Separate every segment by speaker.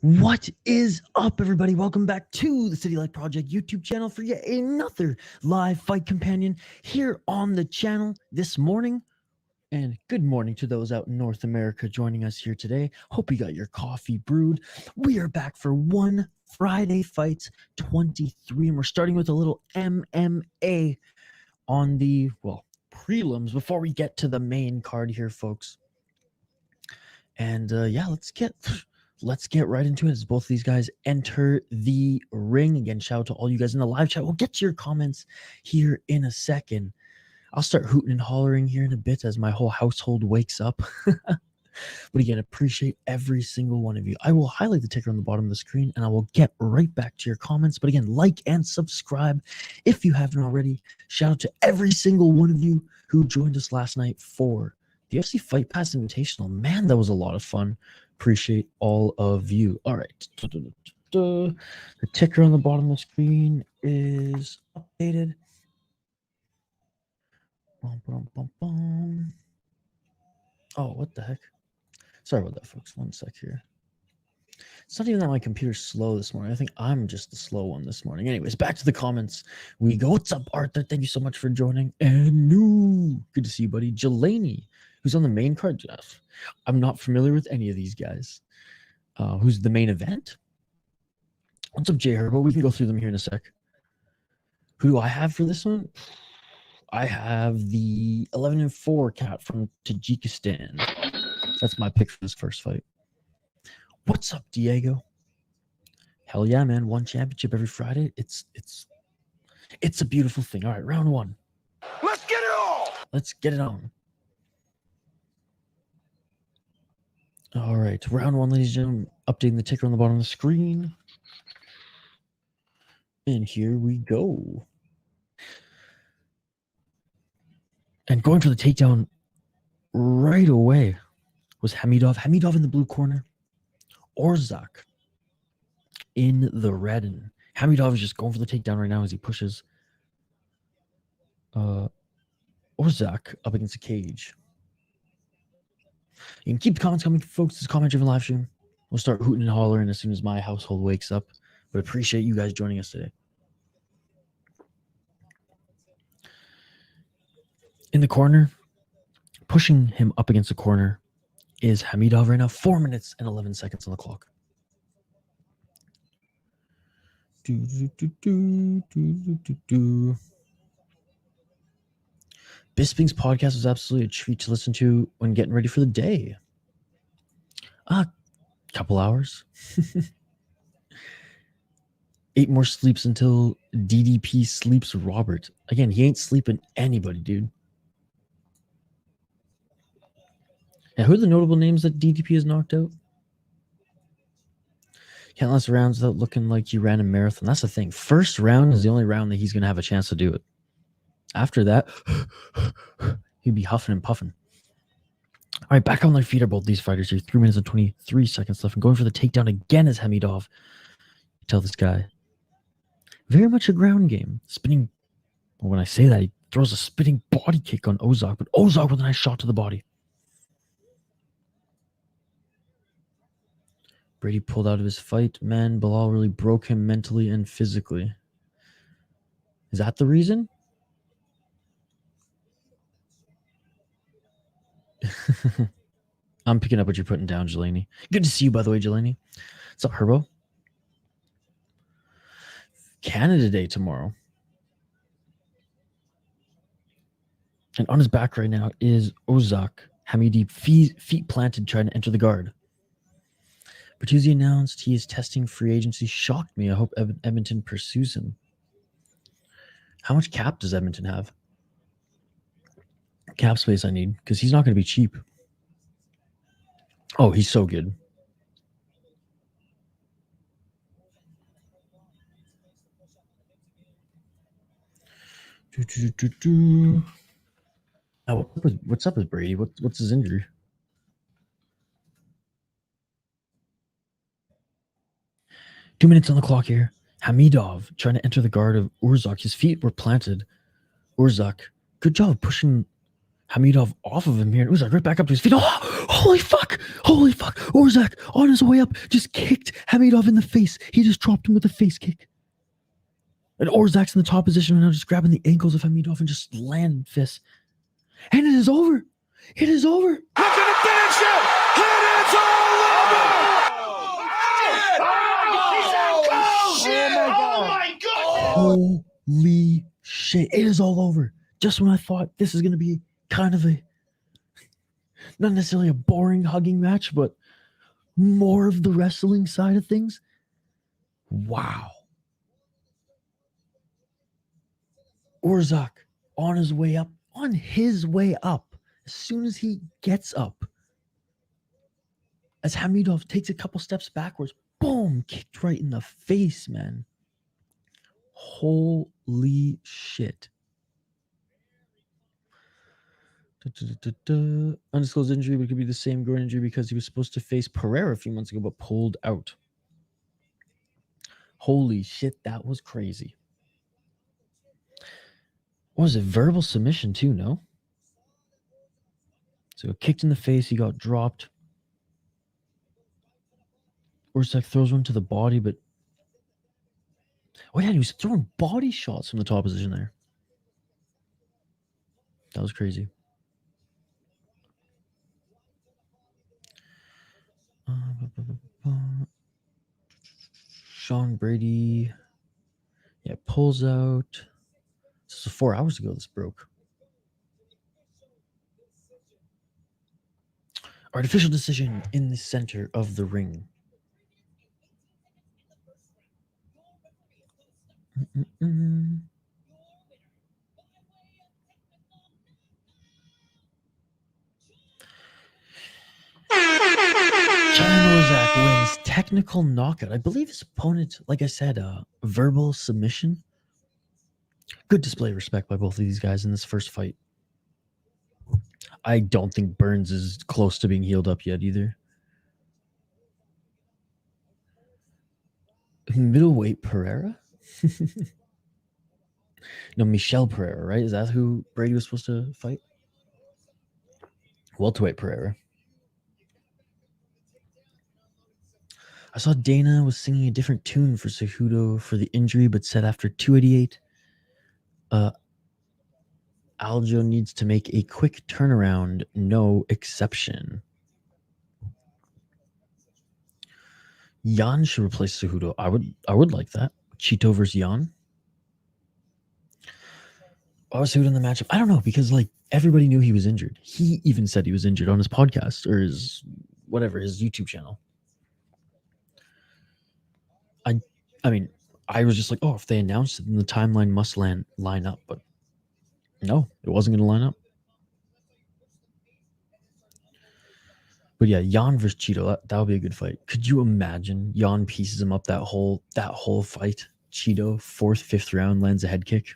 Speaker 1: What is up, everybody? Welcome back to the City Light Project YouTube channel for yet another live fight companion here on the channel this morning. And good morning to those out in North America joining us here today. Hope you got your coffee brewed. We are back for one Friday Fights 23, and we're starting with a little MMA on the, prelims before we get to the main card here, folks. And yeah, let's get right into it as both of these guys enter the ring. Again, shout out to all you guys in the live chat. We'll get to your comments here in a second. I'll start hooting and hollering here in a bit as my whole household wakes up. But again, appreciate every single one of you. I will highlight the ticker on the bottom of the screen and I will get right back to your comments. But again, like and subscribe if you haven't already. Shout out to every single one of you who joined us last night for the UFC Fight Pass Invitational. Man, that was a lot of fun. Appreciate all of you. All right. The ticker on the bottom of the screen is updated. Oh, what the heck? Sorry about that, folks. One sec here. It's not even that my computer's slow this morning. I think I'm just the slow one this morning. Anyways, back to the comments. We go. What's up, Arthur? Thank you so much for joining. And new. Good to see you, buddy. Jelani, who's on the main card, Jeff. I'm not familiar with any of these guys. Who's the main event? What's up, Jay Herbo? We can go through them here in a sec. Who do I have for this one? I have the 11-4 cat from Tajikistan. That's my pick for this first fight. What's up, Diego? Hell yeah, man. One championship every Friday. It's a beautiful thing. All right, round one.
Speaker 2: Let's get it on.
Speaker 1: Let's get it on. All right, round one, ladies and gentlemen. Updating the ticker on the bottom of the screen. And here we go. And going for the takedown right away was Hamidov. Hamidov in the blue corner. Orzak in the red. And Hamidov is just going for the takedown right now as he pushes Orzak up against the cage. You can keep the comments coming, folks. This is comment-driven live stream. We'll start hooting and hollering as soon as my household wakes up. But appreciate you guys joining us today. In the corner, pushing him up against the corner is Hamidov right now. 4 minutes and 11 seconds on the clock. Bisping's podcast was absolutely a treat to listen to when getting ready for the day. A couple hours. 8 more sleeps until DDP sleeps Robert. Again, he ain't sleeping anybody, dude. Now, who are the notable names that DDP has knocked out? Can't last rounds without looking like you ran a marathon. That's the thing. First round is the only round that he's going to have a chance to do it. After that, he'd be huffing and puffing. All right, back on their feet are both these fighters here. 3 minutes and 23 seconds left. And going for the takedown again is Hamidov. Tell this guy. Very much a ground game. Spinning. Well, when I say that, he throws a spinning body kick on Ozak. But Ozak with a nice shot to the body. Brady pulled out of his fight. Man, Bilal really broke him mentally and physically. Is that the reason? I'm picking up what you're putting down, Jelani. Good to see you, by the way, Jelani. What's up, Herbo? Canada Day tomorrow. And on his back right now is Ozak. Hamidi, feet planted, trying to enter the guard. Bertuzzi announced he is testing free agency. Shocked me. I hope Edmonton pursues him. How much cap does Edmonton have? Cap space I need, because he's not going to be cheap. Oh, he's so good. Oh, what's up with Brady? What's his injury? Two minutes on the clock here. Hamidov trying to enter the guard of Orzak. His feet were planted. Orzak, good job pushing Hamidov off of him here. Urzak right back up to his feet. Oh, holy fuck! Holy fuck! Urzak on his way up just kicked Hamidov in the face. He just dropped him with a face kick. And Urzak's in the top position right now, just grabbing the ankles of Hamidov and just landing fists. And it is over. It is over.
Speaker 2: Look at the finish it! And it's all over!
Speaker 3: Oh my god!
Speaker 1: Holy shit. It is all over. Just when I thought this is going to be kind of a, not necessarily a boring hugging match, but more of the wrestling side of things. Wow. Urzak on his way up, as soon as he gets up, as Hamidov takes a couple steps backwards, boom, kicked right in the face, man. Holy shit. Undisclosed injury, but it could be the same groin injury because he was supposed to face Pereira a few months ago, but pulled out. Holy shit, that was crazy. What was it? Verbal submission too, no? So kicked in the face, he got dropped. Urzak throws one to the body, but oh yeah, he was throwing body shots from the top position there. That was crazy. Sean Brady, yeah, pulls out. This was 4 hours ago. This broke. Artificial decision in the center of the ring. Urzak wins technical knockout. I believe his opponent, like I said, verbal submission. Good display of respect by both of these guys in this first fight. I don't think Burns is close to being healed up yet either. Middleweight Pereira? No, Michel Pereira, right? Is that who Brady was supposed to fight? Welterweight Pereira. I saw Dana was singing a different tune for Cejudo for the injury, but said after 288, Aljo needs to make a quick turnaround, no exception. Jan should replace Cejudo. I would like that. Chito versus Jan. Why was Cejudo in the matchup? I don't know, because like everybody knew he was injured. He even said he was injured on his podcast or his whatever, his YouTube channel. I mean, I was just like, oh, if they announced it, then the timeline must line up. But no, it wasn't going to line up. But yeah, Jan versus Chito, that would be a good fight. Could you imagine Jan pieces him up that whole fight? Chito, 4th, 5th round, lands a head kick.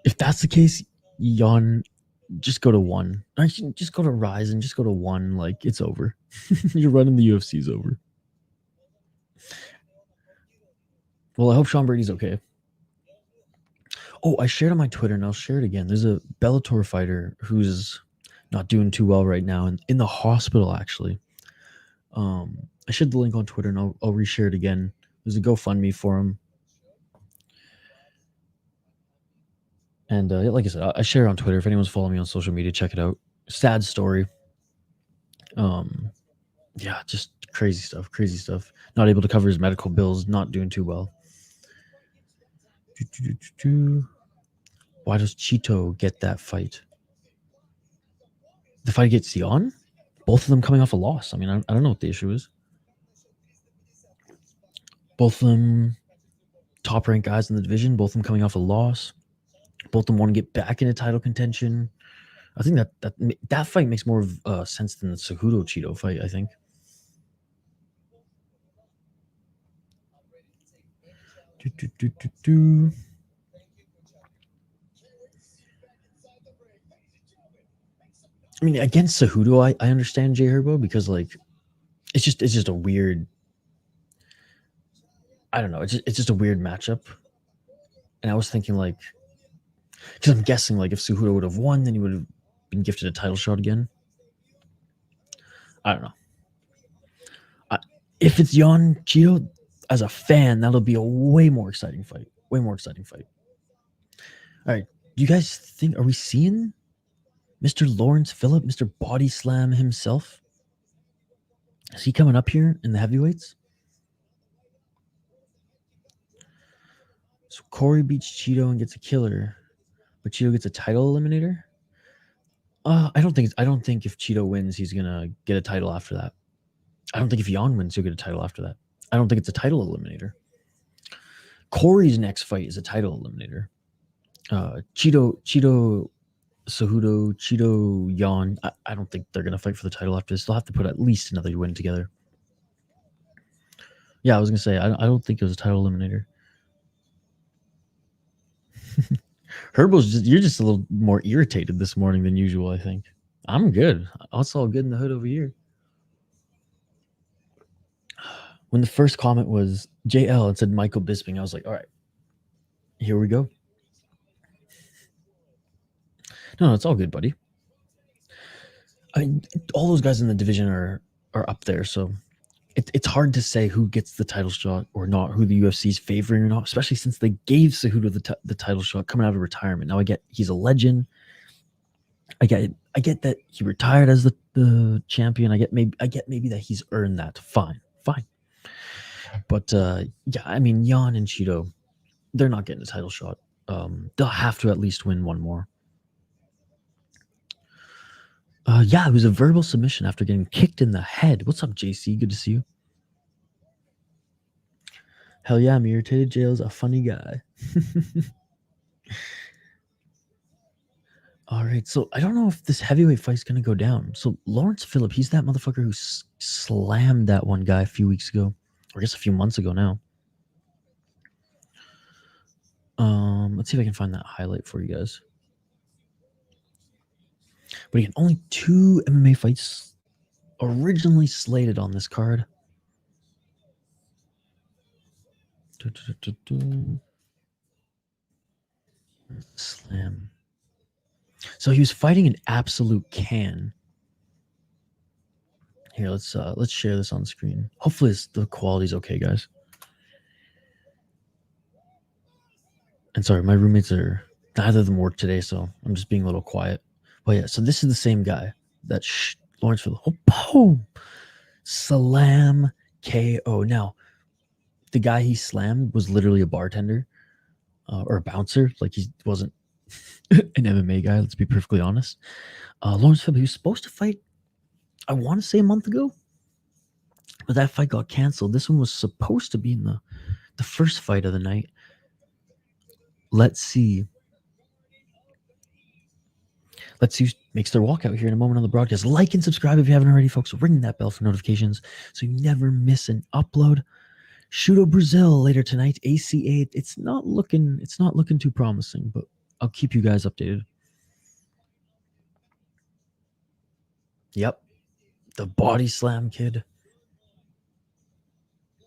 Speaker 1: If that's the case, Jan, just go to 1. Just go to Rise and just go to 1. Like, it's over. You're running the UFC's over. Well, I hope Sean Brady's okay. Oh, I shared on my Twitter, and I'll share it again. There's a Bellator fighter who's not doing too well right now, and in the hospital, actually. I shared the link on Twitter, and I'll reshare it again. There's a GoFundMe for him. And like I said, I share it on Twitter. If anyone's following me on social media, check it out. Sad story. Yeah, just crazy stuff. Not able to cover his medical bills, not doing too well. Why does Chito get that fight? The fight against Jan? Both of them coming off a loss. I mean, I don't know what the issue is. Both of them top-ranked guys in the division. Both of them coming off a loss. Both of them want to get back into title contention. I think that fight makes more of sense than the Cejudo Chito fight, I think. I mean, against Cejudo, I understand Jay Herbo because like it's just a weird. I don't know. It's just a weird matchup, and I was thinking like Because I'm guessing, like, if Cejudo would have won, then he would have been gifted a title shot again. I don't know. If it's Jan Cheeto, as a fan, that'll be a way more exciting fight. Way more exciting fight. All right. Do you guys think, are we seeing Mr. Lawrence Phillip, Mr. Body Slam himself? Is he coming up here in the heavyweights? So Corey beats Cheeto and gets a killer, but Cheeto gets a title eliminator. I don't think if Cheeto wins, he's gonna get a title after that. I don't think if Jan wins, he'll get a title after that. I don't think it's a title eliminator. Corey's next fight is a title eliminator. Cheeto, Cejudo, Cheeto, Jan. I don't think they're gonna fight for the title after this. They'll have to put at least another win together. Yeah, I was gonna say I don't think it was a title eliminator. You're just a little more irritated this morning than usual, I think. I'm good. It's all good in the hood over here. When the first comment was JL, it said Michael Bisping. I was like, all right, here we go. No, it's all good, buddy. I mean, all those guys in the division are up there, so it's hard to say who gets the title shot or not, who the UFC's favoring or not, especially since they gave Cejudo the title shot coming out of retirement. Now I get he's a legend. I get that he retired as the champion. I get maybe that he's earned that. Fine. But yeah, I mean, Jan and Cheeto, they're not getting a title shot. They'll have to at least win one more. Yeah, it was a verbal submission after getting kicked in the head. What's up, JC? Good to see you. Hell yeah, I'm irritated. JL's a funny guy. All right, so I don't know if this heavyweight fight's going to go down. So Lawrence Phillip, he's that motherfucker who slammed that one guy a few weeks ago. Or I guess a few months ago now. Let's see if I can find that highlight for you guys. But again, only 2 MMA fights originally slated on this card. Slam. So he was fighting an absolute can. Here, let's share this on screen. Hopefully the quality's okay, guys. And sorry, my roommates are neither of them work today, so I'm just being a little quiet. But yeah, so this is the same guy that Lawrence Phillip. Oh, boom! Slam KO. Now, the guy he slammed was literally a bartender or a bouncer. Like, he wasn't an MMA guy, let's be perfectly honest. Lawrence Phillip, he was supposed to fight, I want to say a month ago, but that fight got canceled. This one was supposed to be in the first fight of the night. Let's see who makes their walkout here in a moment on the broadcast. Like and subscribe if you haven't already, folks. Ring that bell for notifications so you never miss an upload. Shudo Brazil later tonight. AC8. It's not looking too promising, but I'll keep you guys updated. Yep. The body slam kid.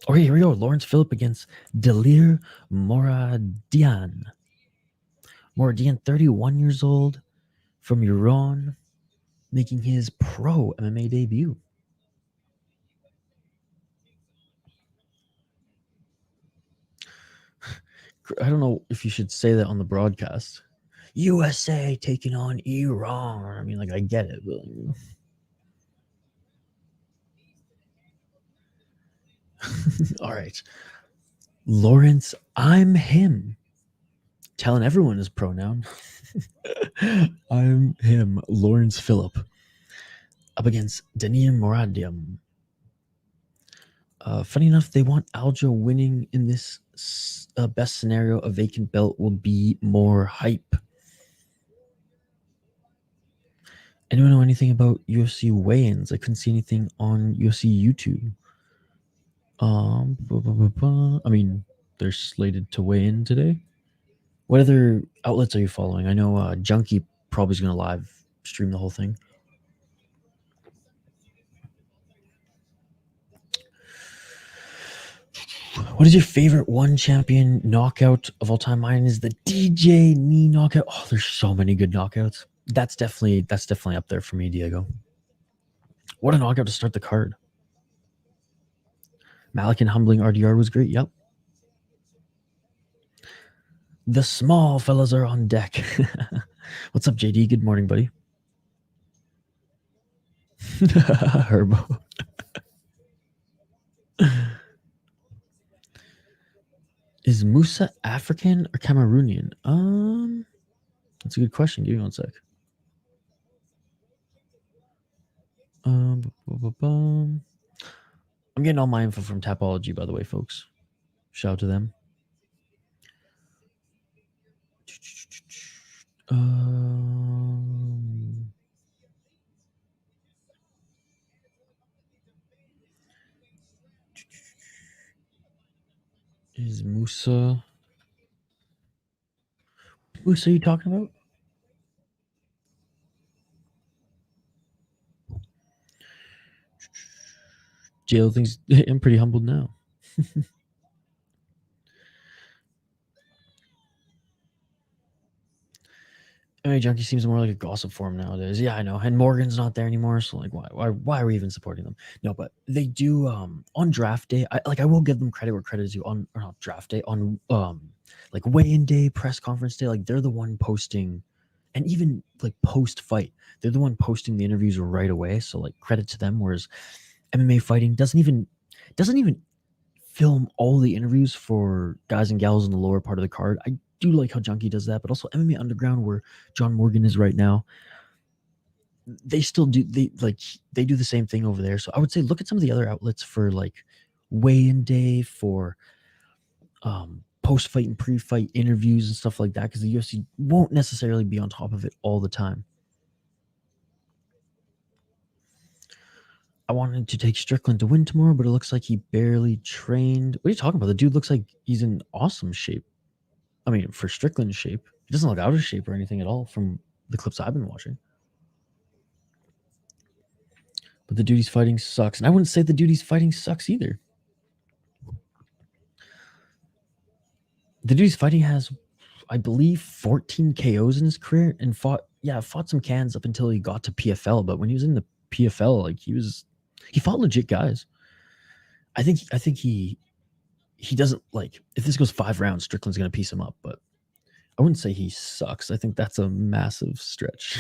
Speaker 1: Oh, here we go. Lawrence Phillip against Delir Moradian. Moradian, 31 years old, from Iran, making his pro MMA debut. I don't know if you should say that on the broadcast. USA taking on Iran. I mean, like, I get it, but all right. Lawrence, I'm him. Telling everyone his pronoun. I'm him, Lawrence Phillip, up against Delir Moradian. Funny enough, they want Aljo winning in this best scenario. A vacant belt will be more hype. Anyone know anything about UFC weigh-ins? I couldn't see anything on UFC YouTube. I mean, they're slated to weigh in today. What other outlets are you following? I know Junkie probably is going to live stream the whole thing. What is your favorite one champion knockout of all time? Mine is the DJ knee knockout. Oh, there's so many good knockouts. That's definitely up there for me, Diego. What a knockout to start the card. Malik and humbling RDR was great. Yep. The small fellas are on deck. What's up, JD? Good morning, buddy. Herbo. Is Musa African or Cameroonian? That's a good question. Give me one sec. I'm getting all my info from Tapology, by the way, folks. Shout out to them. Is Musa you talking about? Jail thinks I'm pretty humbled now. MMA Junkie seems more like a gossip forum nowadays. Yeah, I know. And Morgan's not there anymore, so like, why are we even supporting them? No, but they do on draft day. I will give them credit where credit is due. On or not draft day, on like weigh-in day, press conference day. Like they're the one posting, and even like post fight, they're the one posting the interviews right away. So like credit to them. Whereas MMA fighting doesn't even film all the interviews for guys and gals in the lower part of the card. I do like how Junkie does that, but also MMA Underground, where John Morgan is right now, they still do they do the same thing over there. So I would say look at some of the other outlets for like weigh-in day, for post-fight and pre-fight interviews and stuff like that, because the UFC won't necessarily be on top of it all the time. I wanted to take Strickland to win tomorrow, but it looks like he barely trained. What are you talking about? The dude looks like he's in awesome shape. I mean, for Strickland's shape, he doesn't look out of shape or anything at all from the clips I've been watching. But the dude he's fighting sucks. And I wouldn't say the dude he's fighting sucks either. The dude he's fighting has, I believe, 14 KOs in his career and fought some cans up until he got to PFL. But when he was in the PFL, like he fought legit guys. I think he doesn't, like, if this goes 5 rounds, Strickland's going to piece him up, but I wouldn't say he sucks. I think that's a massive stretch.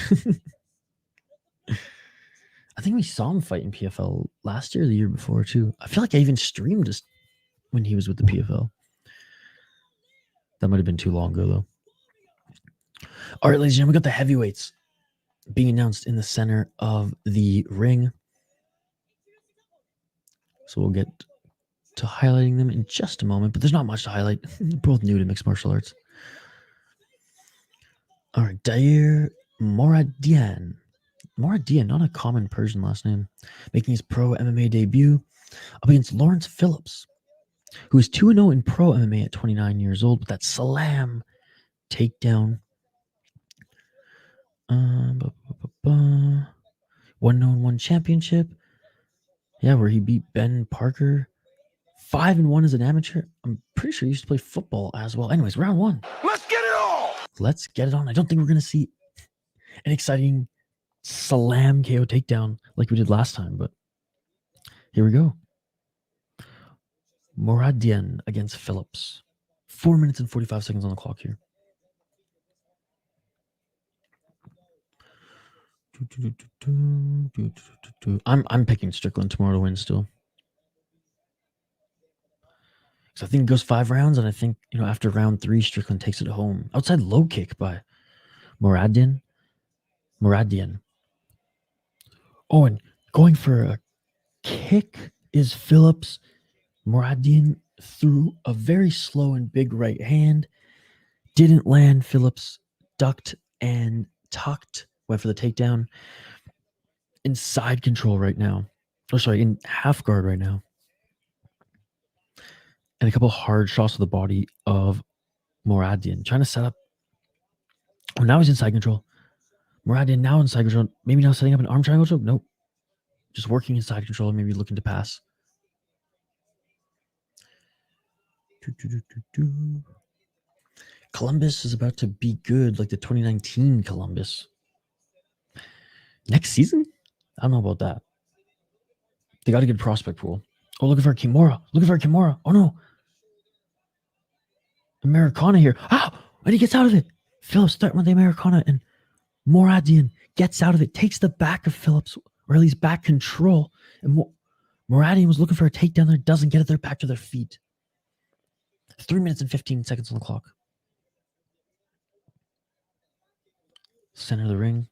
Speaker 1: I think we saw him fight in PFL last year or the year before too. I feel like I even streamed just when he was with the PFL. That might have been too long ago though. All right, ladies and gentlemen, we got the heavyweights being announced in the center of the ring. So we'll get to highlighting them in just a moment, but there's not much to highlight. They're both new to mixed martial arts. All right, Dair Moradian, not a common Persian last name, making his pro MMA debut up against Lawrence Phillips, who is 2-0 in pro MMA at 29 years old with that slam takedown. 1-1 championship. Yeah, where he beat Ben Parker. 5-1 as an amateur. I'm pretty sure he used to play football as well. Anyways, round 1.
Speaker 2: Let's get it on.
Speaker 1: Let's get it on. I don't think we're going to see an exciting slam KO takedown like we did last time, but here we go. Moradian against Phillips. 4 minutes and 45 seconds on the clock here. I'm picking Strickland tomorrow to win still. So I think it goes 5 rounds, and I think, after round 3, Strickland takes it home. Outside low kick by Moradian. Oh, and going for a kick is Phillips. Moradian threw a very slow and big right hand. Didn't land. Phillips ducked and tucked. Went for the takedown. In side control right now. In half guard right now. And a couple hard shots to the body of Moradian. Trying to set up. Oh, now he's in side control. Moradian now in side control. Maybe now setting up an arm triangle choke? Nope. Just working in side control. Maybe looking to pass. Columbus is about to be good, like the 2019 Columbus. Next season? I don't know about that. They got a good prospect pool. Oh, look at our Kimura. Look at our Kimura. Oh, no. Americana here. Ah! And he gets out of it. Phillips starting with the Americana, and Moradian gets out of it, takes the back of Phillips, or at least back control. And Moradian was looking for a takedown there, doesn't get it. They're back to their feet. 3 minutes and 15 seconds on the clock. Center of the ring.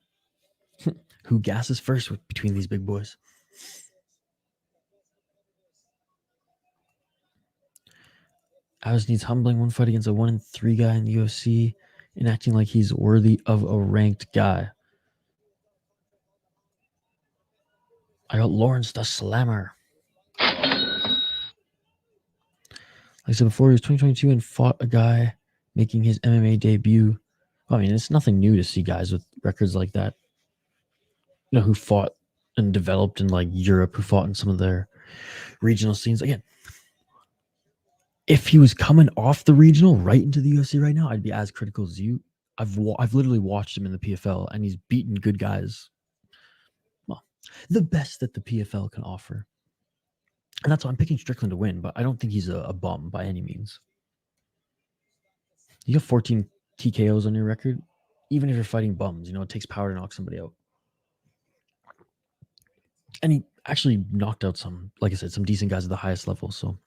Speaker 1: Who gasses first between these big boys? Ours needs humbling one fight against a 1-3 guy in the UFC and acting like he's worthy of a ranked guy. I got Lawrence the Slammer. Like I said before, he was 2022 and fought a guy making his MMA debut. Well, I mean, it's nothing new to see guys with records like that, you know, who fought and developed in like Europe, who fought in some of their regional scenes. Again, if he was coming off the regional right into the UFC right now, I'd be as critical as you. I've literally watched him in the PFL, and he's beaten good guys. Well, the best that the PFL can offer. And that's why I'm picking Strickland to win, but I don't think he's a bum by any means. You have 14 TKOs on your record. Even if you're fighting bums, you know, it takes power to knock somebody out. And he actually knocked out some, like I said, some decent guys at the highest level. So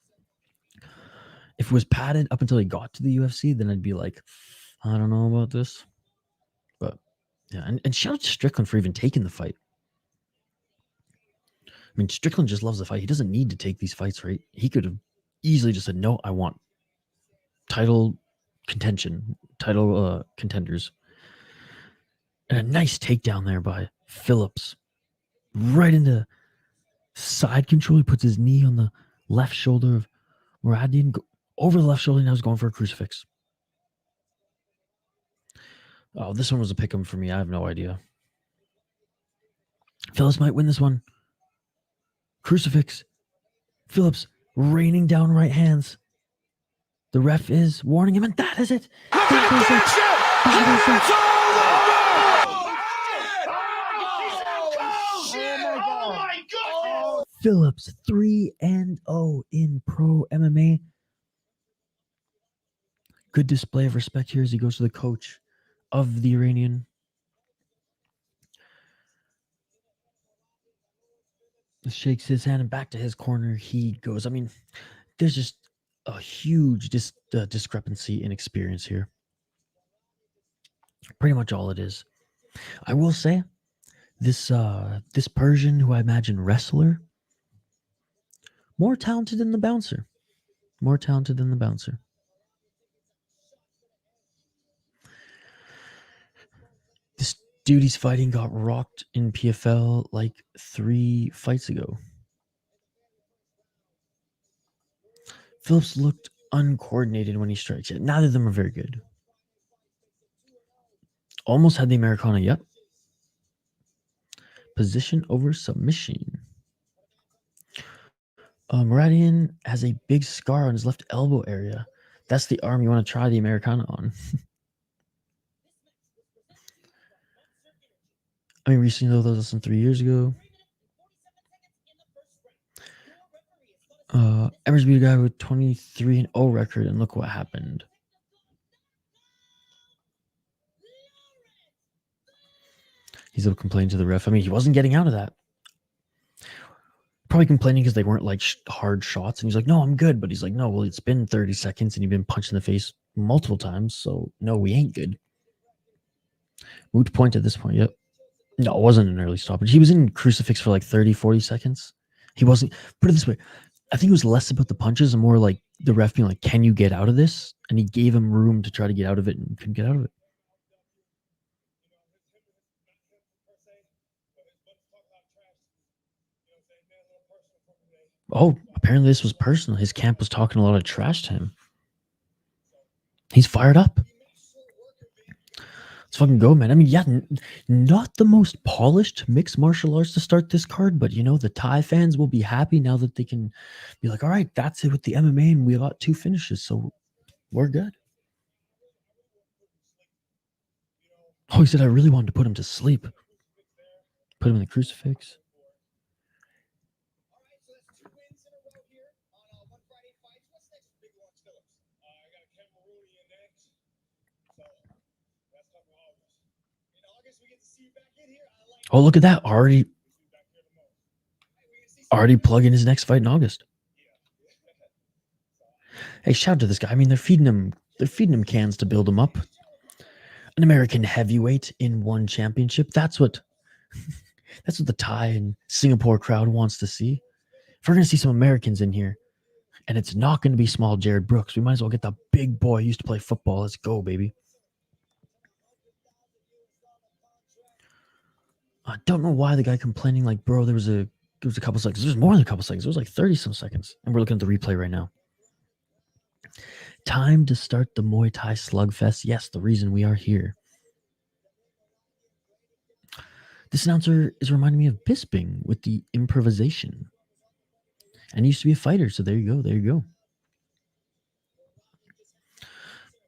Speaker 1: if it was padded up until he got to the UFC, then I'd be like, I don't know about this. But yeah, and shout out to Strickland for even taking the fight. I mean, Strickland just loves the fight. He doesn't need to take these fights, right? He could have easily just said, no, I want title contention, title contenders. And a nice takedown there by Phillips. Right into side control. He puts his knee on the left shoulder of Moradian. Over the left shoulder, now he's going for a crucifix. Oh, this one was a pick'em for me. I have no idea. Phillips might win this one. Crucifix. Phillips raining down right hands. The ref is warning him, and that is it. That is it. That is it.
Speaker 2: Oh my God!
Speaker 1: Phillips 3-0 in pro MMA. Good display of respect here as he goes to the coach of the Iranian. Shakes his hand, and back to his corner he goes. I mean, there's just a huge discrepancy in experience here. Pretty much all it is. I will say, this Persian, who I imagine wrestler, more talented than the bouncer. More talented than the bouncer. This dude he's fighting got rocked in PFL like 3 fights ago. Phillips looked uncoordinated when he strikes. Neither of them are very good. Almost had the Americana. Yep. Position over submission. Moradian has a big scar on his left elbow area. That's the arm you want to try the Americana on. I mean, recently, though, that was some 3 years ago. Emers beat a guy with 23-0 record, and look what happened. He's up complaining to the ref. I mean, he wasn't getting out of that. Probably complaining because they weren't like hard shots. And he's like, no, I'm good. But he's like, no, well, it's been 30 seconds and you've been punched in the face multiple times. So, no, we ain't good. Moot point at this point. Yep. No, it wasn't an early stoppage. He was in crucifix for like 30, 40 seconds. He wasn't. Put it this way. I think it was less about the punches and more like the ref being like, can you get out of this? And he gave him room to try to get out of it and couldn't get out of it. Oh, apparently this was personal. His camp was talking a lot of trash to him. He's fired up. Let's fucking go, man. I mean, yeah, not the most polished mixed martial arts to start this card, but you know, the Thai fans will be happy now that they can be like, all right, that's it with the MMA, and we got 2 finishes, so we're good. Oh, he said I really wanted to put him to sleep. Put him in the crucifix. Oh, look at that. Already plugging his next fight in August. Hey, shout out to this guy. I mean, they're feeding him cans to build him up. An American heavyweight in one championship. That's what the Thai and Singapore crowd wants to see. If we're gonna see some Americans in here, and it's not gonna be small Jared Brooks, we might as well get the big boy who used to play football. Let's go, baby. I don't know why the guy complaining like, bro, there was a couple seconds. There's more than a couple seconds. It was like 30 some seconds. And we're looking at the replay right now. Time to start the Muay Thai slugfest. Yes, the reason we are here. This announcer is reminding me of Bisping with the improvisation. And he used to be a fighter, so there you go. There you go.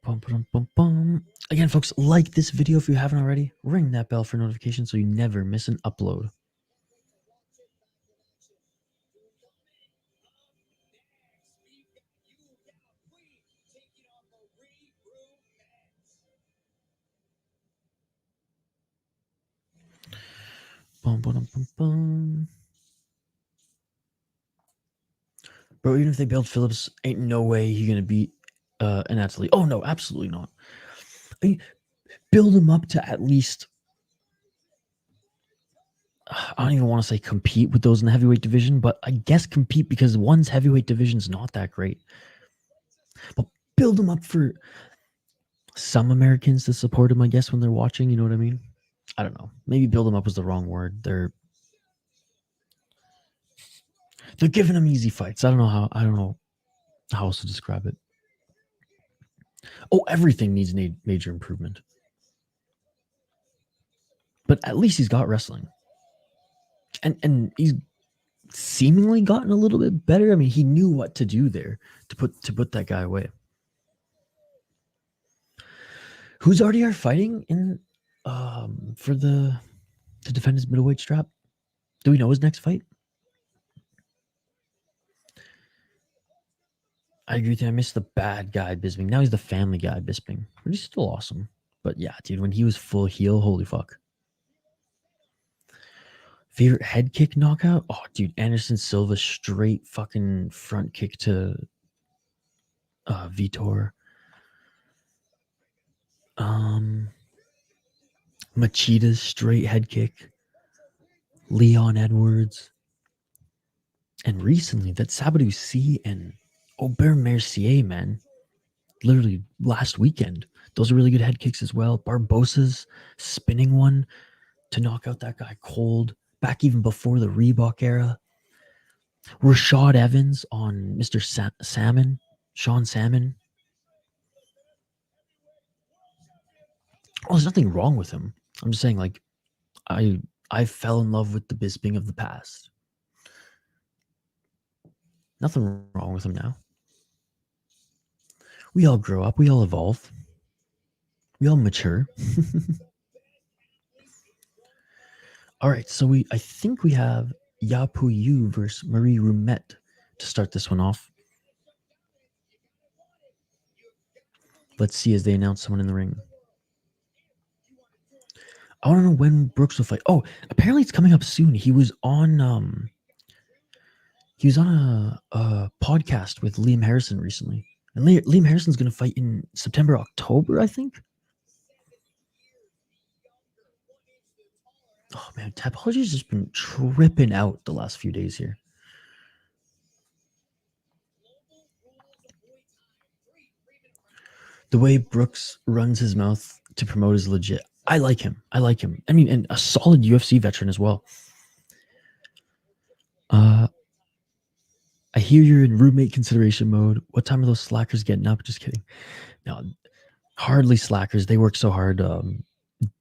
Speaker 1: Bum, bum, bum, bum. Again, folks, like this video if you haven't already. Ring that bell for notifications so you never miss an upload. Bum, bum, bum, bum. Bro, even if they build Phillips, ain't no way he's gonna beat an athlete. Oh no, absolutely not. I mean, build him up to at least. I don't even want to say compete with those in the heavyweight division, but I guess compete because one's heavyweight division is not that great. But build them up for some Americans to support him, I guess, when they're watching. You know what I mean? I don't know. Maybe build them up was the wrong word. They're giving him easy fights. I don't know how else to describe it. Oh, everything needs major improvement. But at least he's got wrestling. And he's seemingly gotten a little bit better. I mean, he knew what to do there to put that guy away. Who's already fighting in to defend his middleweight strap? Do we know his next fight? I agree with you. I miss the bad guy Bisping. Now he's the family guy Bisping. But he's still awesome. But yeah, dude, when he was full heel, holy fuck. Favorite head kick knockout? Oh, dude, Anderson Silva straight fucking front kick to Vitor. Machida's straight head kick. Leon Edwards. And recently, that Sabadou C and Aubert Mercier, man. Literally last weekend. Those are really good head kicks as well. Barbosa's spinning one to knock out that guy cold. Back even before the Reebok era. Rashad Evans on Mr. Salmon. Sean Salmon. Oh, there's nothing wrong with him. I'm just saying, like, I fell in love with the Bisping of the past. Nothing wrong with him now. We all grow up. We all evolve. We all mature. All right, so I think we have Yau Pui versus Marie Ruumet to start this one off. Let's see as they announce someone in the ring. I want to know when Brooks will fight. Oh, apparently it's coming up soon. He was on a podcast with Liam Harrison recently. And Liam Harrison's going to fight in September, October, I think. Oh, man, Tapology's just been tripping out the last few days here. The way Brooks runs his mouth to promote is legit. I like him. I mean, and a solid UFC veteran as well. I hear you're in roommate consideration mode. What time are those slackers getting up? Just kidding. No, hardly slackers. They work so hard.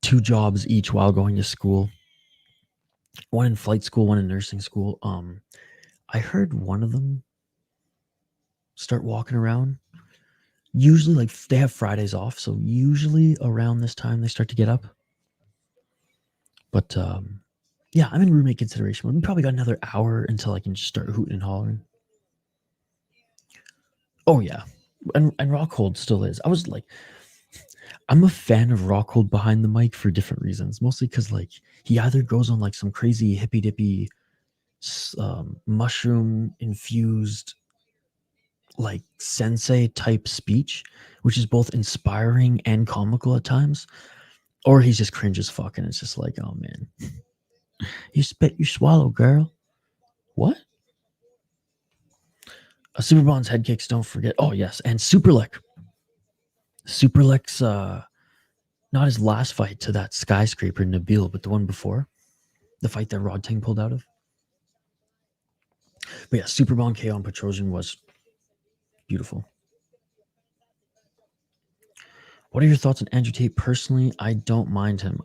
Speaker 1: 2 jobs each while going to school. One in flight school, one in nursing school. I heard one of them start walking around. Usually, like, they have Fridays off, so usually around this time they start to get up. But yeah, I'm in roommate consideration. We probably got another hour until I can just start hooting and hollering. Oh yeah, and Rockhold still is. I was like, I'm a fan of Rockhold behind the mic for different reasons. Mostly because like he either goes on like some crazy hippy dippy mushroom infused like sensei type speech, which is both inspiring and comical at times, or he's just cringe as fuck and it's just like, oh man, you spit, you swallow, girl. What? Super Bond's head kicks, don't forget. Oh yes, and Superlek. Superlek's not his last fight to that skyscraper Nabil, but the one before, the fight that Rod Ting pulled out of. But yeah, Super Bond KO on Petrosian was beautiful. What are your thoughts on Andrew Tate? Personally, I don't mind him.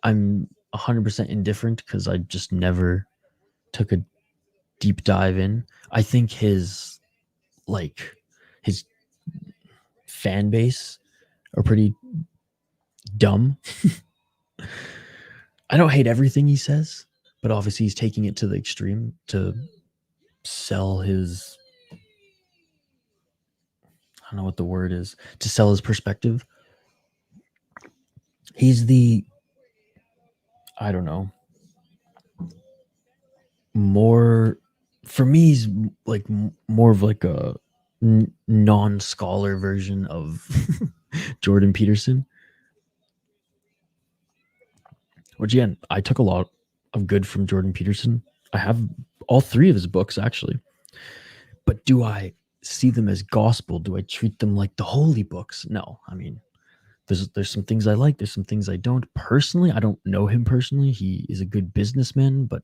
Speaker 1: I'm 100% indifferent because I just never took a deep dive in. I think his fan base are pretty dumb. I don't hate everything he says, but obviously he's taking it to the extreme to sell his, I don't know what the word is, to sell his perspective. He's the, I don't know, more, for me, he's like more of like a non-scholar version of Jordan Peterson. Which again, I took a lot of good from Jordan Peterson. I have all 3 of his books actually. But do I see them as gospel? Do I treat them like the holy books? No. I mean, there's some things I like, there's some things I don't. Personally, I don't know him personally. He is a good businessman, but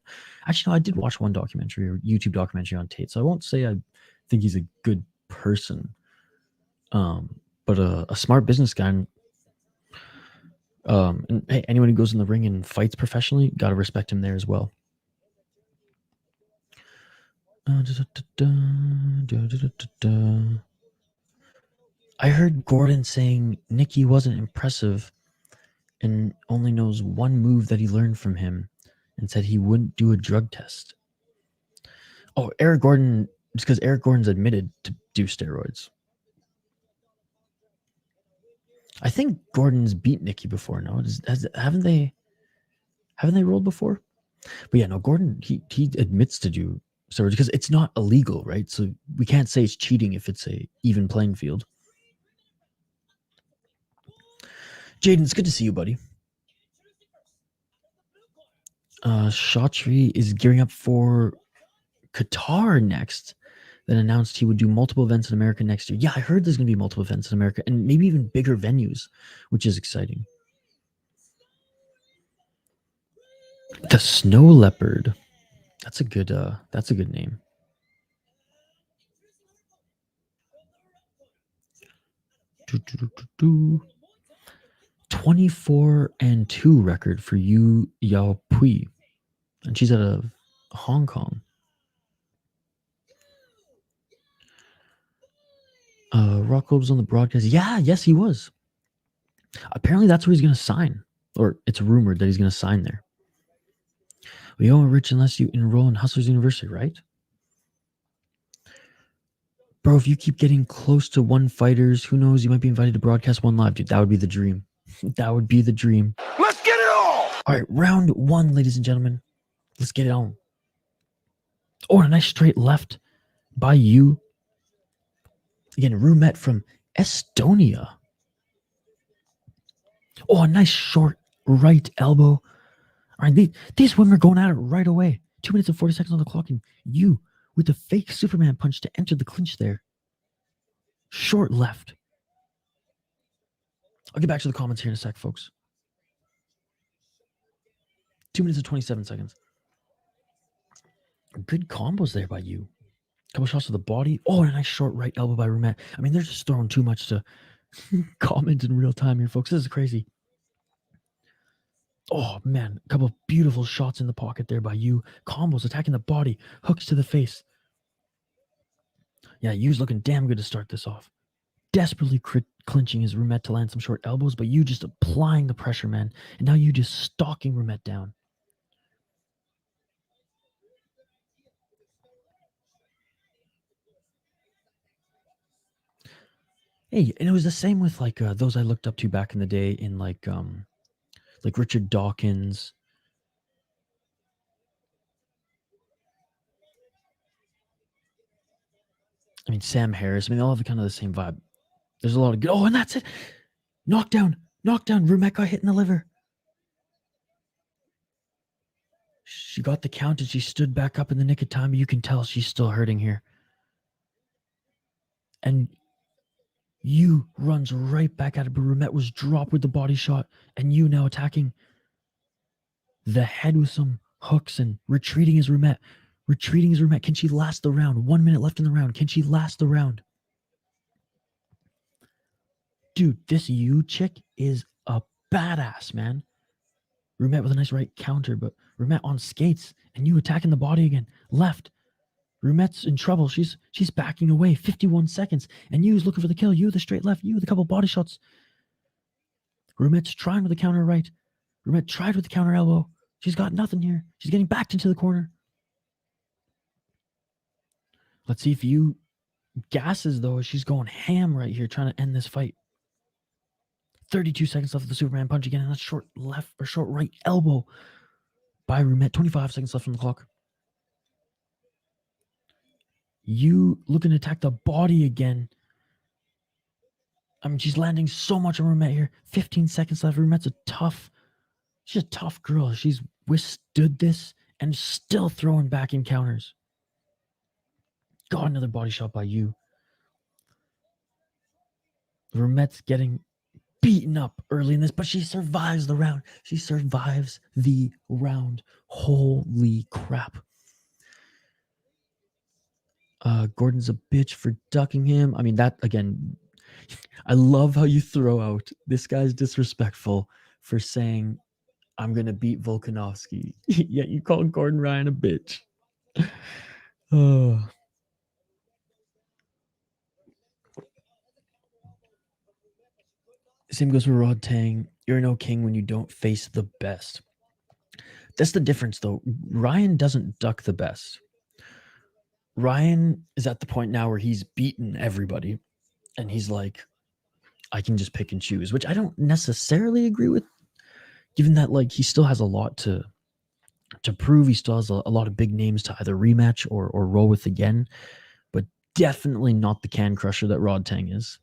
Speaker 1: actually, no, I did watch one documentary or YouTube documentary on Tate, so I won't say I think he's a good person. But a smart business guy. And hey, anyone who goes in the ring and fights professionally, gotta respect him there as well. I heard Gordon saying Nicky wasn't impressive and only knows one move that he learned from him and said he wouldn't do a drug test. Oh, Eric Gordon, it's because Eric Gordon's admitted to do steroids. I think Gordon's beat Nicky before. No, haven't they rolled before? But yeah, no, Gordon, he admits to do steroids because it's not illegal, right? So we can't say it's cheating if it's a even playing field. Jaden, it's good to see you, buddy. Chaudhry is gearing up for Qatar next. Then announced he would do multiple events in America next year. Yeah, I heard there's going to be multiple events in America and maybe even bigger venues, which is exciting. The Snow Leopard. That's a good name. Do, do, do, do, do. 24-2 record for Yau Pui, and she's out of Hong Kong. Rockhold was on the broadcast. Yes, he was. Apparently, that's where he's going to sign, or it's rumored that he's going to sign there. We won't rich unless you enroll in Hustlers University, right? Bro, if you keep getting close to one fighters, who knows? You might be invited to broadcast one live, dude. That would be the dream. That would be the dream.
Speaker 2: Let's get it all!
Speaker 1: All right, round 1, ladies and gentlemen. Let's get it on. Oh, a nice straight left by you. Again, Ruumet from Estonia. Oh, a nice short right elbow. All right, these women are going at it right away. 2 minutes and 40 seconds on the clock, and you with the fake Superman punch to enter the clinch there. Short left. I'll get back to the comments here in a sec, folks. 2 minutes and 27 seconds. Good combos there by you. Couple shots to the body. Oh, and a nice short right elbow by Ruumet. I mean, they're just throwing too much to comment in real time here, folks. This is crazy. Oh, man. A couple of beautiful shots in the pocket there by you. Combos attacking the body. Hooks to the face. Yeah, Yu's looking damn good to start this off. Desperately clinching his Ruumet to land some short elbows, but you just applying the pressure, man. And now you just stalking Ruumet down. Hey, and it was the same with like those I looked up to back in the day in like Richard Dawkins. I mean, Sam Harris. I mean, they all have kind of the same vibe. There's a lot of good. Oh, and that's it. Knockdown. Ruumet got hit in the liver. She got the count and she stood back up in the nick of time, but you can tell she's still hurting here. And Yu runs right back at it, but Ruumet was dropped with the body shot, and Yu now attacking the head with some hooks and retreating his Ruumet. Can she last the round? 1 minute left in the round. Can she last the round? Dude, this Yu chick is a badass, man. Ruumet with a nice right counter, but Ruumet on skates, and Yu attacking the body again. Left. Ruumet's in trouble. She's backing away. 51 seconds. And Yu's looking for the kill. Yu with a straight left. Yu with a couple body shots. Ruumet's trying with the counter right. Ruumet tried with the counter elbow. She's got nothing here. She's getting backed into the corner. Let's see if Yu gasses, though, as she's going ham right here, trying to end this fight. 32 seconds left of the Superman punch again, and that's short left or short right elbow by Ruumet. 25 seconds left on the clock. Yu looking to attack the body again. I mean, she's landing so much on Ruumet here. 15 seconds left. Ruumet's she's a tough girl. She's withstood this and still throwing back in counters. Got another body shot by Yu. Ruumet's getting beaten up early in this, but she survives the round. Holy crap. Gordon's a bitch for ducking him. I mean, that, again, I love how you throw out, this guy's disrespectful for saying, I'm going to beat Volkanovski. Yet you call Gordon Ryan a bitch. Oh. Same goes for Rod Tang. You're no king when you don't face the best. That's the difference, though. Ryan doesn't duck the best. Ryan is at the point now where he's beaten everybody. And he's like, I can just pick and choose, which I don't necessarily agree with, given that like he still has a lot to prove. He still has a lot of big names to either rematch or roll with again, but definitely not the can crusher that Rod Tang is.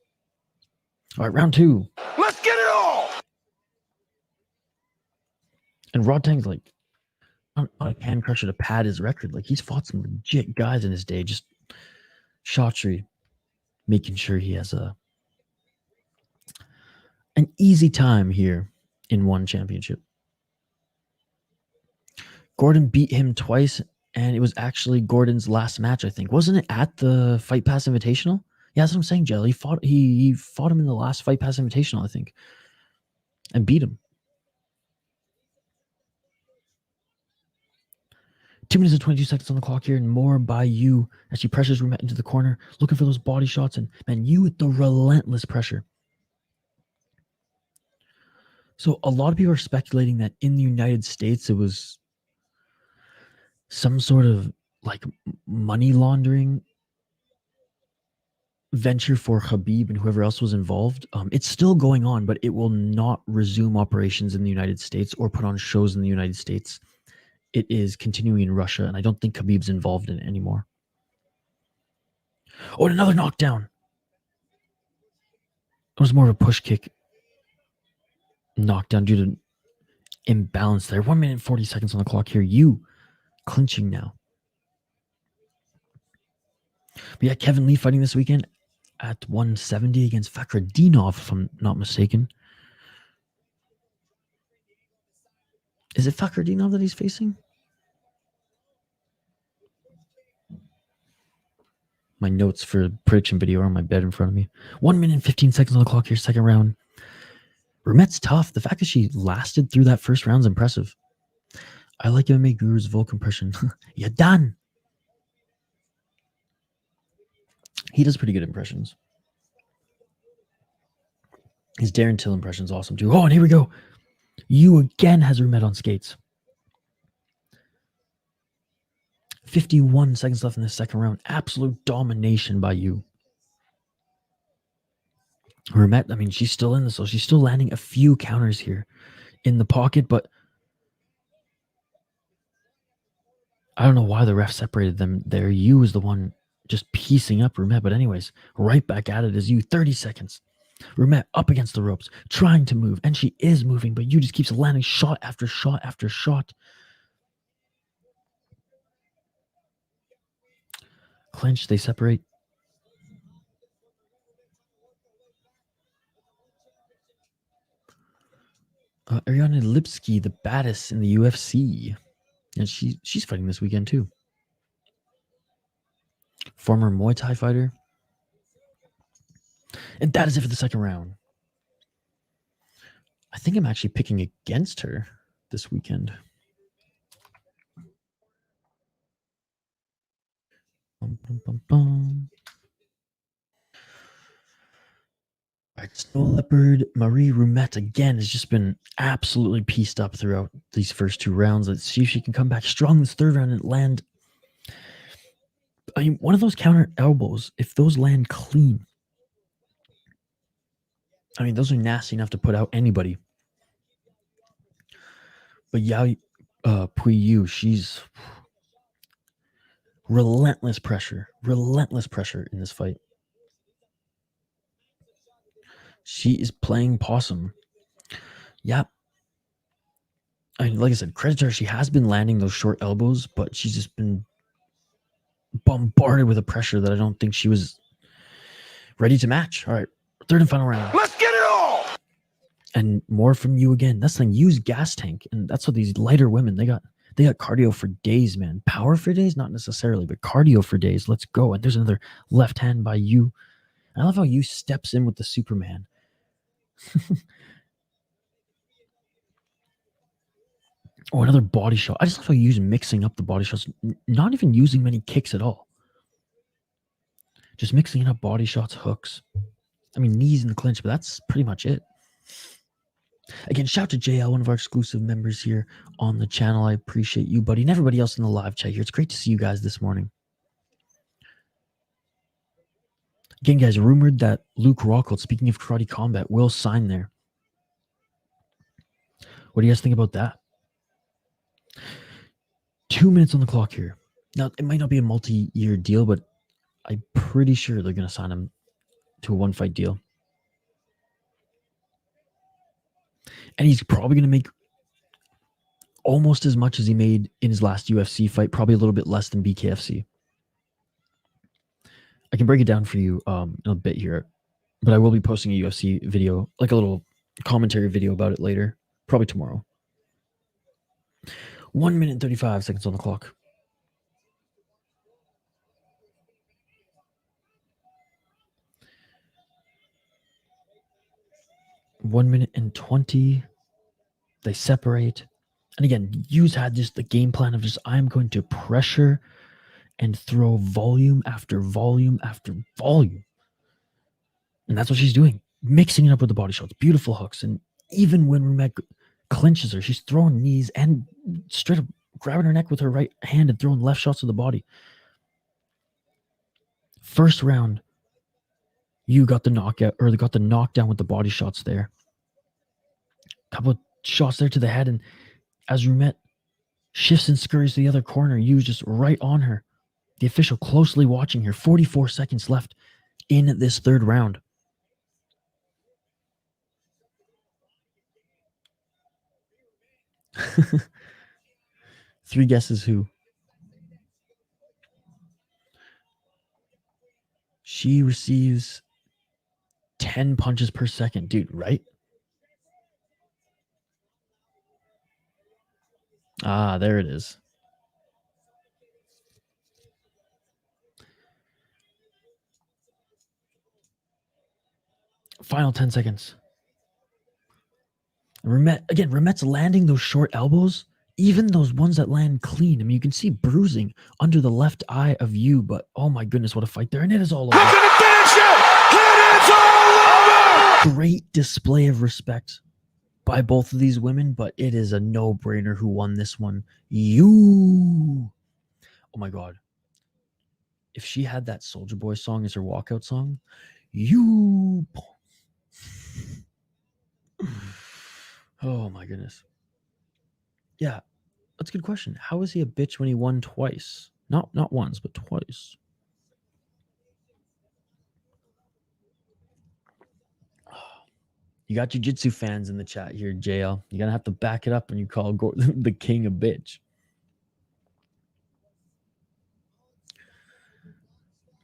Speaker 1: All right, round 2.
Speaker 2: Let's get it all!
Speaker 1: And Rod Tang's like, not a can crusher to pad his record. Like, he's fought some legit guys in his day. Just Chaudhry making sure he has an easy time here in one championship. Gordon beat him twice, and it was actually Gordon's last match, I think. Wasn't it at the Fight Pass Invitational? Yeah, that's what I'm saying, Jelly. He fought him in the last Fight Pass Invitational, I think, and beat him. 2 minutes and 22 seconds on the clock here, and more by Yu as she pressures Ruumet into the corner, looking for those body shots, and man, Yu with the relentless pressure. So a lot of people are speculating that in the United States it was some sort of like money laundering venture for Khabib and whoever else was involved. It's still going on, but it will not resume operations in the United States or put on shows in the United States. It is continuing in Russia, and I don't think Khabib's involved in it anymore. Oh, and another knockdown. It was more of a push kick knockdown due to imbalance there. 1 minute and 40 seconds on the clock here. Yu clinching now. But yeah, Kevin Lee fighting this weekend at 170 against Fakhretdinov, if I'm not mistaken. Is it Fakhretdinov that he's facing? My notes for the prediction video are on my bed in front of me. 1 minute and 15 seconds on the clock here, second round. Ruumet's tough. The fact that she lasted through that first round is impressive. I like MMA Guru's Vulcan impression. You're done. He does pretty good impressions. His Darren Till impression's awesome too. Oh, and here we go. Yu again has Ruumet on skates. 51 seconds left in the second round. Absolute domination by Yu. Ruumet, I mean, she's still in this, so she's still landing a few counters here in the pocket, but I don't know why the ref separated them there. Yu is the one just piecing up Ruumet, but anyways, right back at it is Yu. 30 seconds. Ruumet up against the ropes, trying to move, and she is moving, but Yu just keeps landing shot after shot after shot. Clinch, they separate. Ariana Lipsky, the baddest in the UFC. And she's fighting this weekend too. Former Muay Thai fighter. And that is it for the second round. I think I'm actually picking against her this weekend. Bum, bum, bum, bum. All right, Snow Leopard Marie Ruumet again has just been absolutely pieced up throughout these first two rounds. Let's see if she can come back strong in this third round and land. I mean, one of those counter elbows, if those land clean, I mean, those are nasty enough to put out anybody. But Yau Pui, she's relentless pressure in this fight. She is playing possum. Yep. I mean, like I said, credit to her. She has been landing those short elbows, but she's just been bombarded with a pressure that I don't think she was ready to match. All right, third and final round.
Speaker 2: Let's get it all!
Speaker 1: And more from you again. That's the thing. Use gas tank, and that's what these lighter women, they got cardio for days, man. Power for days, not necessarily, but cardio for days. Let's go. And there's another left hand by you. I love how you steps in with the Superman. Oh, another body shot. I just love how you use mixing up the body shots, not even using many kicks at all. Just mixing up body shots, hooks. I mean, knees in the clinch, but that's pretty much it. Again, shout out to JL, one of our exclusive members here on the channel. I appreciate you, buddy, and everybody else in the live chat here. It's great to see you guys this morning. Again, guys, rumored that Luke Rockhold, speaking of karate combat, will sign there. What do you guys think about that? 2 minutes on the clock here. Now, it might not be a multi-year deal, but I'm pretty sure they're going to sign him to a one-fight deal. And he's probably going to make almost as much as he made in his last UFC fight, probably a little bit less than BKFC. I can break it down for you in a bit here, but I will be posting a UFC video, like a little commentary video about it later, probably tomorrow. 1 minute and 35 seconds on the clock. One minute and 20. They separate. And again, Yu's had just the game plan of just, I'm going to pressure and throw volume after volume after volume. And that's what she's doing. Mixing it up with the body shots. Beautiful hooks. And even when Ruumet clinches her, she's throwing knees and straight up grabbing her neck with her right hand and throwing left shots to the body. First round, you got the knockout, or they got the knockdown with the body shots there. Couple of shots there to the head, and as Ruumet shifts and scurries to the other corner, Yu's just right on her. The official closely watching her. 44 seconds left in this third round. Three guesses who? She receives 10 punches per second. Dude, right? Ah, there it is. Final 10 seconds. Ruumet's landing those short elbows, even those ones that land clean. I mean, you can see bruising under the left eye of Yau, but oh my goodness, what a fight there. And it is all over.
Speaker 2: How can it finish it? It is all over!
Speaker 1: Great display of respect by both of these women, but it is a no-brainer who won this one. Yau. Oh my God. If she had that Soulja Boy song as her walkout song, Yau. Oh my goodness. Yeah, that's a good question. How is he a bitch when he won twice? Not once, but twice. You got jiu-jitsu fans in the chat here, JL. You're going to have to back it up when you call the king a bitch.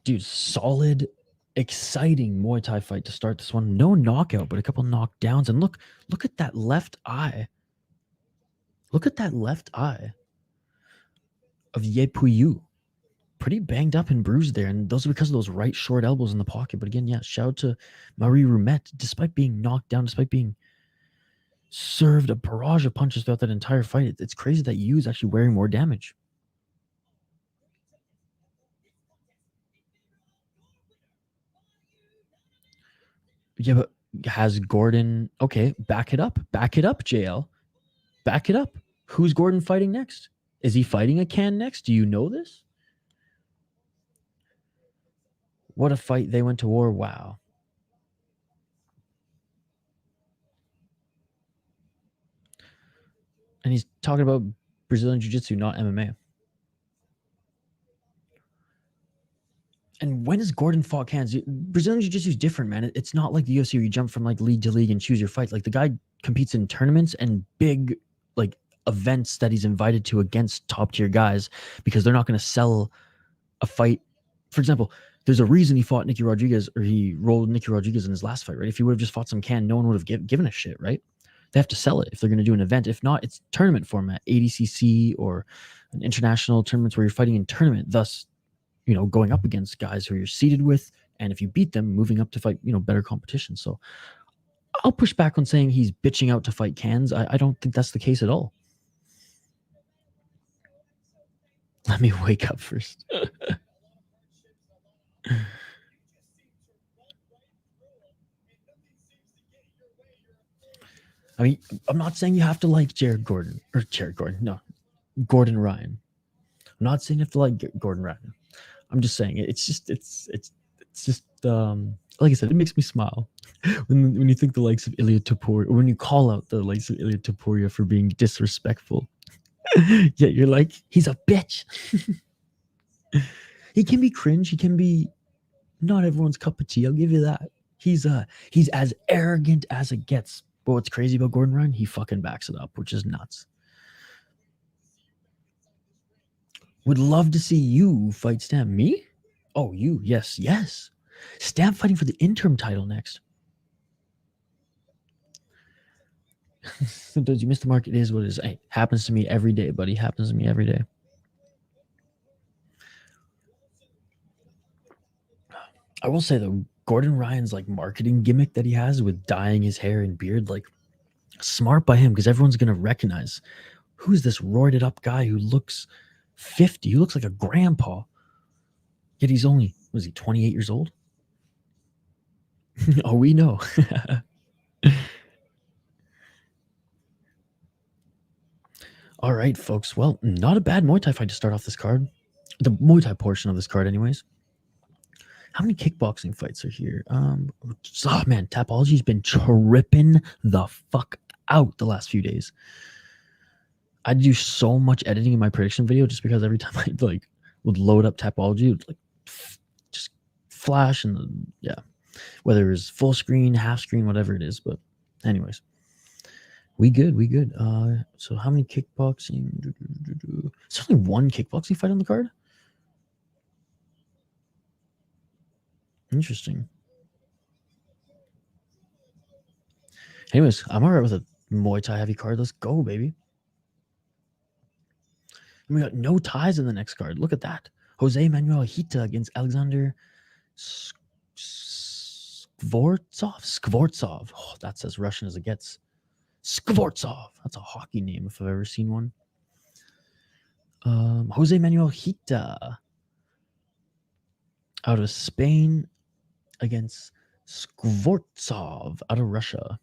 Speaker 1: Dude, solid, exciting Muay Thai fight to start this one. No knockout, but a couple knockdowns. And look at that left eye. Look at that left eye of Yau Pui. Pretty banged up and bruised there. And those are because of those right short elbows in the pocket. But again, yeah, shout out to Marie Ruumet. Despite being knocked down, despite being served a barrage of punches throughout that entire fight, it's crazy that Yau is actually wearing more damage. Yeah, but has Gordon... Okay, back it up. Back it up, JL. Back it up. Who's Gordon fighting next? Is he fighting a can next? Do you know this? What a fight. They went to war. Wow. And he's talking about Brazilian Jiu-Jitsu, not MMA. And when has Gordon fought cans? Brazilian Jiu-Jitsu is different, man. It's not like the UFC where you jump from like league to league and choose your fight. Like the guy competes in tournaments and big like events that he's invited to against top tier guys because they're not going to sell a fight. For example, there's a reason he fought Nicky Rodriguez or he rolled Nicky Rodriguez in his last fight, right? If he would have just fought some can, no one would have given a shit, right? They have to sell it if they're going to do an event. If not, it's tournament format, ADCC or an international tournaments where you're fighting in tournament. Thus, you know, going up against guys who you're seated with, and if you beat them, moving up to fight, you know, better competition. So I'll push back on saying he's bitching out to fight cans. I don't think that's the case at all. Let me wake up first. I mean, I'm not saying you have to like Gordon Ryan. I'm not saying you have to like Gordon Ryan. I'm just saying it's just like I said, it makes me smile when you think the likes of Ilia Topuria, or when you call out the likes of Ilia Topuria for being disrespectful. Yeah, you're like, he's a bitch. He can be cringe. He can be not everyone's cup of tea. I'll give you that. He's as arrogant as it gets. But what's crazy about Gordon Ryan? He fucking backs it up, which is nuts. Would love to see you fight Stamp. Me? Oh, you. Yes. Stamp fighting for the interim title next. Sometimes you miss the mark. It is what it is. Hey, happens to me every day, buddy. Happens to me every day. I will say, though, Gordon Ryan's like marketing gimmick that he has with dyeing his hair and beard, like smart by him, because everyone's going to recognize who's this roided up guy who looks 50, who looks like a grandpa. Yet he's only, was he 28 years old? Oh, we know. All right, folks. Well, not a bad Muay Thai fight to start off this card. The Muay Thai portion of this card, anyways. How many kickboxing fights are here? Oh, man, Tapology's been tripping the fuck out the last few days. I do so much editing in my prediction video just because every time I like would load up Tapology, it would like just flash and yeah, whether it's full screen, half screen, whatever it is. But anyways, we good. So how many kickboxing? There's only one kickboxing fight on the card. Interesting. Anyways, I'm all right with a Muay Thai heavy card. Let's go, baby. And we got no ties in the next card. Look at that. Jose Manuel Hita against Alexandr Skvortsov. Oh, that's as Russian as it gets. Skvortsov. That's a hockey name if I've ever seen one. Jose Manuel Hita out of Spain against Skvortsov out of Russia.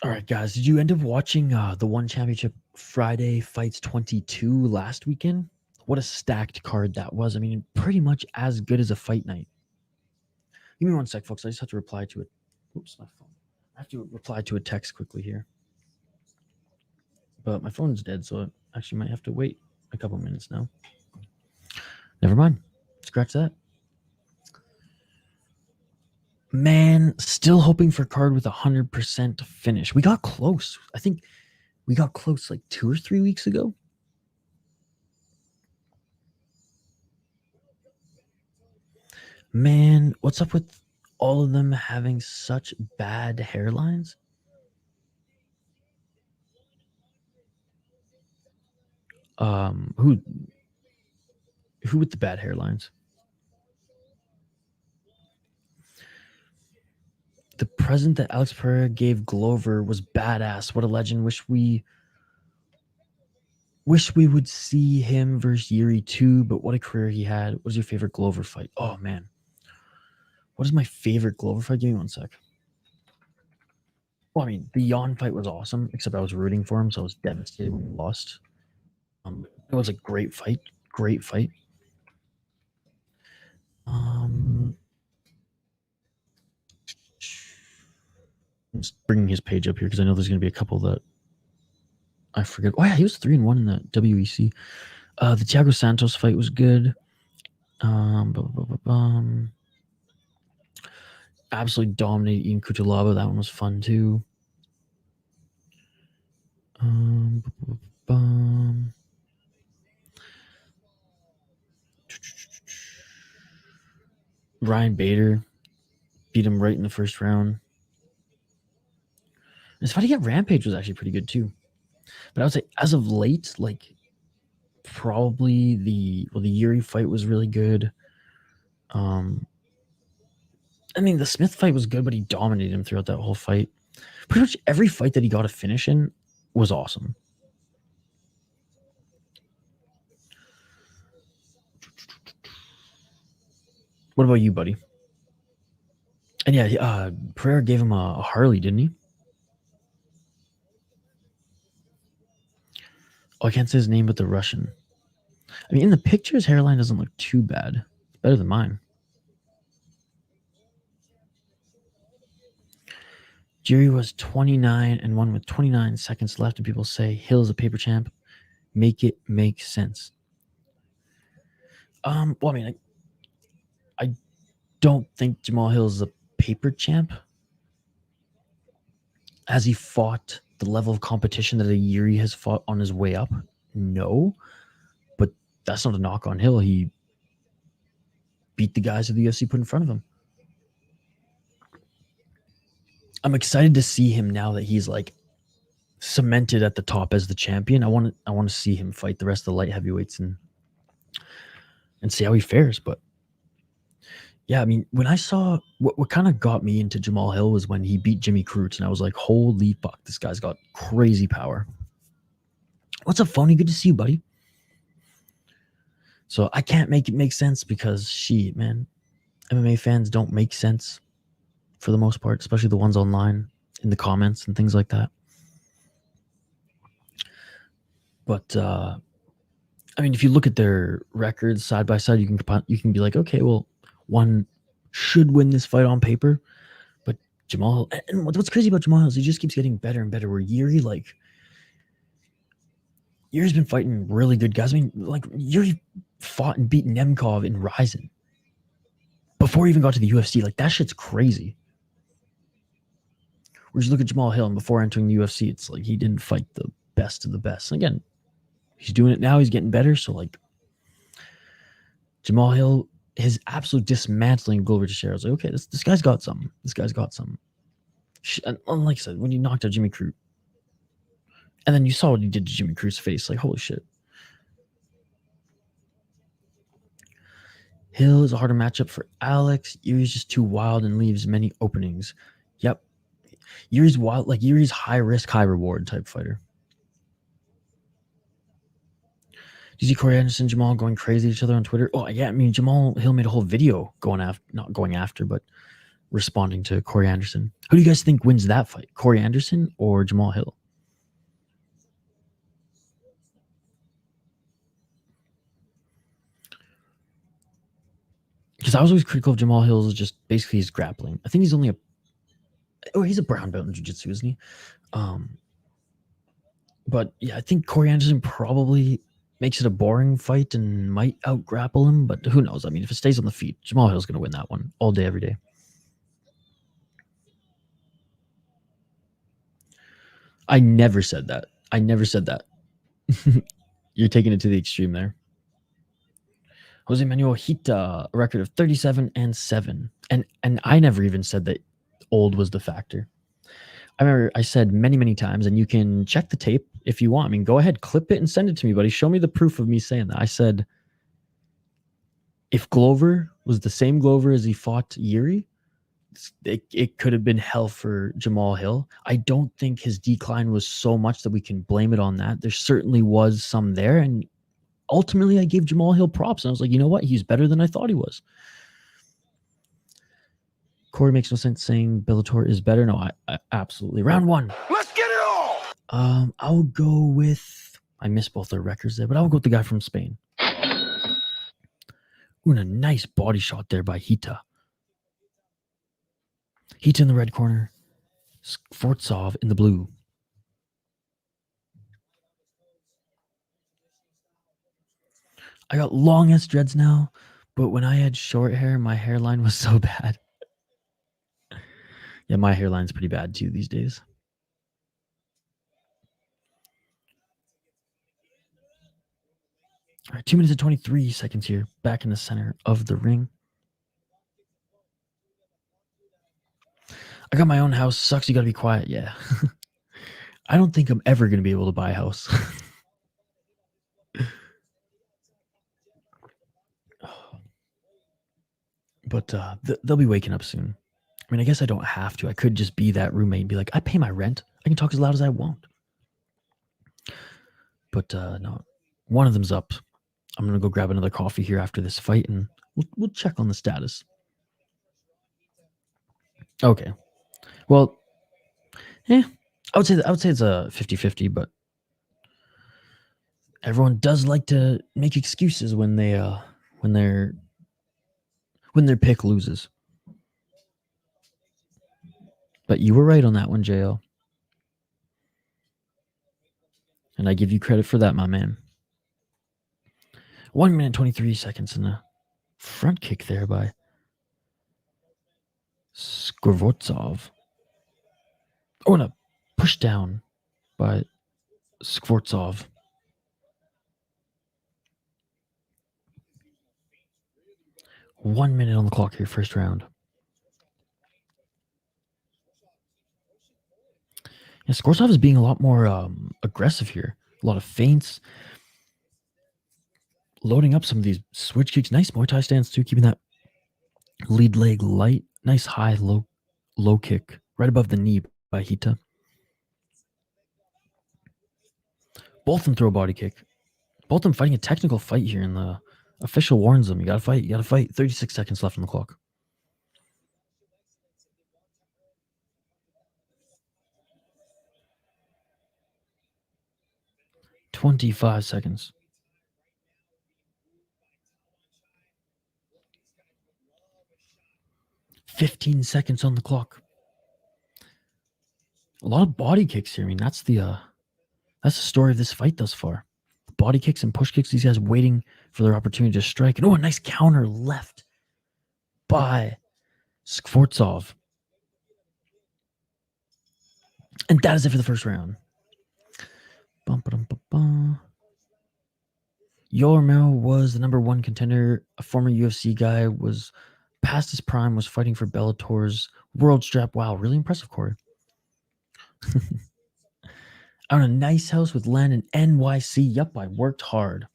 Speaker 1: All right, guys. Did you end up watching the One Championship Friday Fights 22 last weekend? What a stacked card that was. I mean, pretty much as good as a fight night. Give me one sec, folks. I just have to reply to it. Oops, my phone. I have to reply to a text quickly here. But my phone's dead, so I actually might have to wait a couple minutes now. Never mind. Scratch that. Man, still hoping for a card with 100% finish. We got close. I think we got close like 2 or 3 weeks ago. Man, what's up with all of them having such bad hairlines? Who with the bad hairlines? The present that Alex Pereira gave Glover was badass. What a legend. Wish we would see him versus Yuri too, but what a career he had. What was your favorite Glover fight? Oh, man. What is my favorite Glover fight? Give me one sec. Well, I mean, the Jan fight was awesome, except I was rooting for him, so I was devastated when he lost. It was a great fight. Great fight. I'm just bringing his page up here because I know there's going to be a couple that I forget. Oh, yeah, he was 3-1 in the WEC. The Thiago Santos fight was good. Absolutely dominated Ian Kutalaba. That one was fun too. Ryan Bader beat him right in the first round. His fight against Rampage was actually pretty good too. But I would say as of late, like probably the Yuri fight was really good. I mean, the Smith fight was good, but he dominated him throughout that whole fight. Pretty much every fight that he got a finish in was awesome. What about you, buddy? And yeah, Pereira gave him a Harley, didn't he? Oh, I can't say his name, but the Russian. I mean, in the picture, his hairline doesn't look too bad. It's better than mine. Jerry was 29 and won with 29 seconds left, and people say Hill is a paper champ. Make it make sense. Well, I mean, I don't think Jamal Hill is a paper champ. Has he fought the level of competition that a Yuri has fought on his way up? No, but that's not a knock on Hill. He beat the guys that the UFC put in front of him. I'm excited to see him now that he's like cemented at the top as the champion. I want to see him fight the rest of the light heavyweights and see how he fares. But yeah, I mean, when I saw what kind of got me into Jamal Hill was when he beat Jimmy Crute, and I was like, holy fuck, this guy's got crazy power. What's up, Phony? Good to see you, buddy. So I can't make it make sense because shit, man, MMA fans don't make sense for the most part, especially the ones online in the comments and things like that. But I mean, if you look at their records side by side, you can be like, okay, well, one should win this fight on paper, but Jamal, and what's crazy about Jamal is he just keeps getting better and better. Where Yuri's been fighting really good guys. I mean, like Yuri fought and beat Nemkov in Ryzen before he even got to the UFC. Like that shit's crazy. Whereas you look at Jamal Hill, and before entering the UFC, it's like he didn't fight the best of the best. And again, he's doing it now. He's getting better. So like Jamal Hill, his absolute dismantling Glover Teixeira, I was like, okay, this guy's got something. This guy's got something. And like I said, when you knocked out Jimmy Crute, And then you saw what he did to Jimmy Cruz's face. Like, holy shit. Hill is a harder matchup for Alex. Yuri's just too wild and leaves many openings. Yep. Yuri's wild, like Yuri's high risk, high reward type fighter. Do you see Corey Anderson, Jamal going crazy at each other on Twitter? Oh, yeah. I mean, Jamal Hill made a whole video going after, not going after, but responding to Corey Anderson. Who do you guys think wins that fight? Corey Anderson or Jamal Hill? Because I was always critical of Jamal Hill's just basically his grappling. I think he's only he's a brown belt in jiu-jitsu, isn't he? But yeah, I think Corey Anderson probably makes it a boring fight and might out-grapple him, but who knows? I mean, if it stays on the feet, Jamal Hill's going to win that one all day, every day. I never said that. I never said that. You're taking it to the extreme there. Jose Manuel Hita, a record of 37-7. And I never even said that old was the factor. I remember I said many, many times, and you can check the tape if you want. I mean, go ahead, clip it and send it to me, buddy. Show me the proof of me saying that. I said, if Glover was the same Glover as he fought Yuri, it could have been hell for Jamal Hill. I don't think his decline was so much that we can blame it on that. There certainly was some there, and ultimately I gave Jamal Hill props, and I was like, you know what? He's better than I thought he was. Corey makes no sense saying Bellator is better. No, I absolutely. Round one.
Speaker 2: Let's get it all.
Speaker 1: I'll go with, I missed both their records there, but I'll go with the guy from Spain. Ooh, and a nice body shot there by Hita. Hita in the red corner. Skvortsov in the blue. I got long ass dreads now, but when I had short hair, my hairline was so bad. Yeah, my hairline's pretty bad too these days. All right, 2 minutes and 23 seconds here, back in the center of the ring. I got my own house. Sucks you gotta be quiet. Yeah. I don't think I'm ever gonna be able to buy a house. But they'll be waking up soon. I mean, I guess I don't have to. I could just be that roommate and be like, I pay my rent. I can talk as loud as I want. But no, one of them's up. I'm going to go grab another coffee here after this fight, and we'll check on the status. Okay. Well, I would say it's a 50-50, but everyone does like to make excuses when their pick loses. But you were right on that one, JL. And I give you credit for that, my man. 1 minute, 23 seconds in a front kick there by Skvortsov. Oh, and a push down by Skvortsov. One minute on the clock here, first round. Yeah, Skvortsov is being a lot more aggressive here. A lot of feints. Loading up some of these switch kicks. Nice Muay Thai stance too, keeping that lead leg light. Nice high, low kick right above the knee by Hita. Both of them throw a body kick. Both of them fighting a technical fight here, and the official warns them, you gotta fight, 36 seconds left on the clock. "25 seconds. "15 seconds on the clock. A lot of body kicks here. I mean, that's the story of this fight thus far. Body kicks and push kicks. These guys waiting for their opportunity to strike. And a nice counter left by Skvortsov. And that is it for the first round. Yormel was the #1 contender. A former UFC guy, was past his prime, was fighting for Bellator's world strap. Wow, really impressive, Corey. On a nice house with land in NYC. Yup, I worked hard.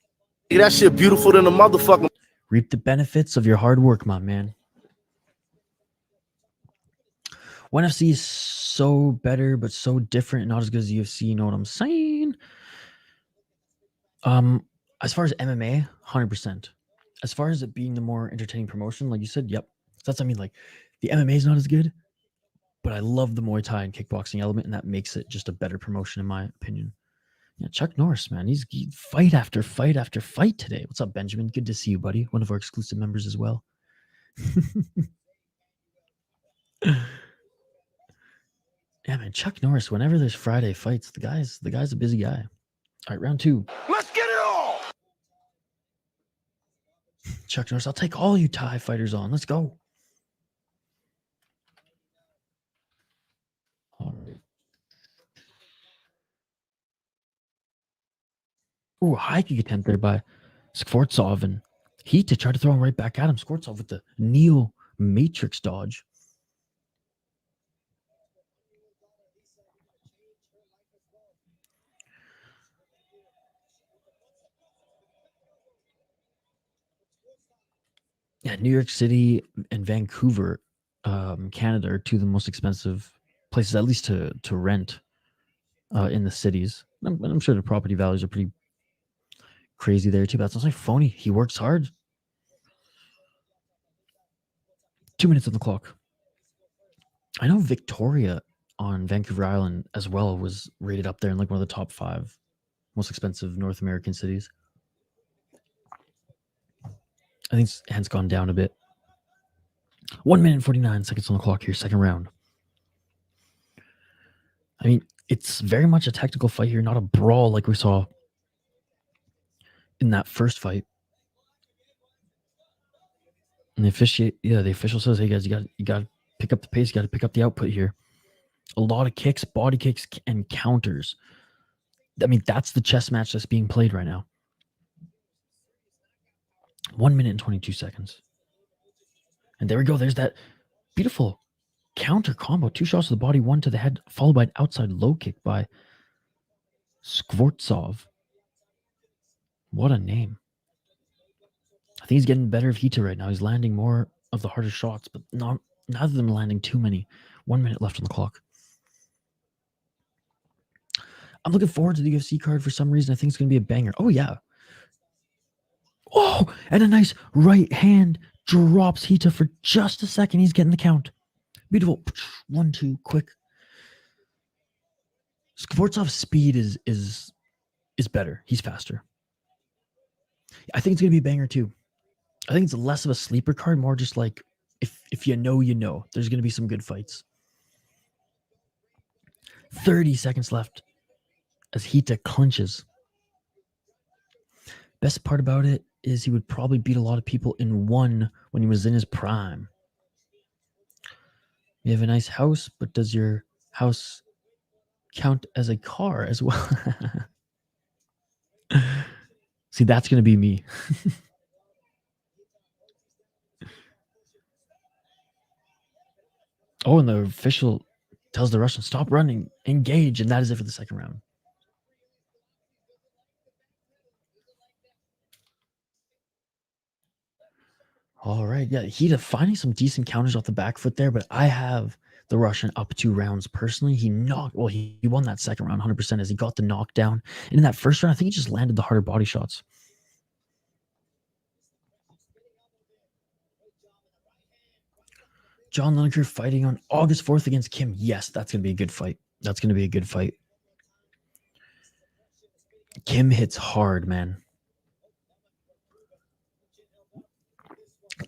Speaker 3: That shit beautiful than a motherfucker.
Speaker 1: Reap the benefits of your hard work, my man. ONE FC is so better, but so different, not as good as UFC. You know what I'm saying? As far as MMA, 100%. As far as it being the more entertaining promotion, like you said, yep. That's what I mean. Like the MMA is not as good, but I love the Muay Thai and kickboxing element, and that makes it just a better promotion, in my opinion. Yeah, Chuck Norris, man, he's fight after fight after fight today. What's up, Benjamin? Good to see you, buddy. One of our exclusive members as well. Yeah, man, Chuck Norris. Whenever there's Friday fights, the guy's a busy guy. All right, round 2.
Speaker 2: Let's get it all.
Speaker 1: Chuck Norris, I'll take all you Thai fighters on. Let's go. All right. Ooh, a high kick attempt there by Skvortsov, and Hita tried to throw him right back at him. Skvortsov with the Neo Matrix dodge. Yeah, New York City and Vancouver, Canada are two of the most expensive places, at least to rent in the cities. I'm sure the property values are pretty crazy there too. But that's not like phony. He works hard. 2 minutes on the clock. I know Victoria on Vancouver Island as well was rated up there in like one of the top 5 most expensive North American cities. I think it's hence gone down a bit. 1 minute and 49 seconds on the clock here, second round. I mean, it's very much a technical fight here, not a brawl like we saw in that first fight. And the official says, "Hey guys, you got to pick up the pace. You got to pick up the output here. A lot of kicks, body kicks, and counters. I mean, that's the chess match that's being played right now." 1 minute and 22 seconds. And there we go. There's that beautiful counter combo. 2 shots to the body, 1 to the head, followed by an outside low kick by Skvortsov. What a name. I think he's getting better of Hita right now. He's landing more of the harder shots, but neither of them landing too many. 1 minute left on the clock. I'm looking forward to the UFC card for some reason. I think it's going to be a banger. Oh, yeah. Oh, and a nice right hand drops Hita for just a second. He's getting the count. Beautiful. 1-2, quick. Skvortsov's speed is better. He's faster. I think it's going to be a banger too. I think it's less of a sleeper card, more just like if you know, you know. There's going to be some good fights. 30 seconds left as Hita clinches. Best part about it is he would probably beat a lot of people in one when he was in his prime. You have a nice house, but does your house count as a car as well? See, that's going to be me. Oh, and the official tells the Russian, stop running, engage, and that is it for the second round. All right, yeah, Hita finding some decent counters off the back foot there, but I have the Russian up 2 rounds personally. He won that second round 100% as he got the knockdown. And in that first round, I think he just landed the harder body shots. John Lineker fighting on August 4th against Kim. Yes, that's going to be a good fight. That's going to be a good fight. Kim hits hard, man.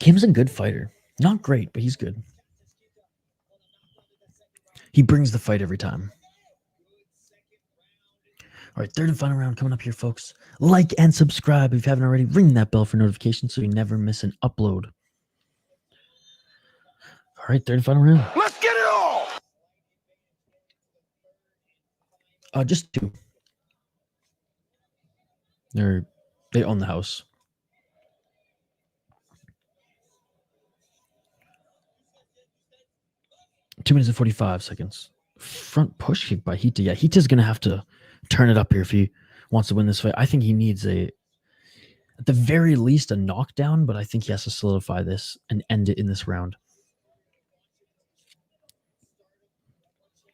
Speaker 1: Kim's a good fighter. Not great, but he's good. He brings the fight every time. All right, third and final round coming up here, folks. Like and subscribe if you haven't already. Ring that bell for notifications so you never miss an upload. All right, third and final round.
Speaker 2: Let's get it all.
Speaker 1: Just 2. They own the house. Two minutes and 45 seconds. Front push kick by Hita. Yeah, Hita's going to have to turn it up here if he wants to win this fight. I think he needs at the very least, a knockdown, but I think he has to solidify this and end it in this round.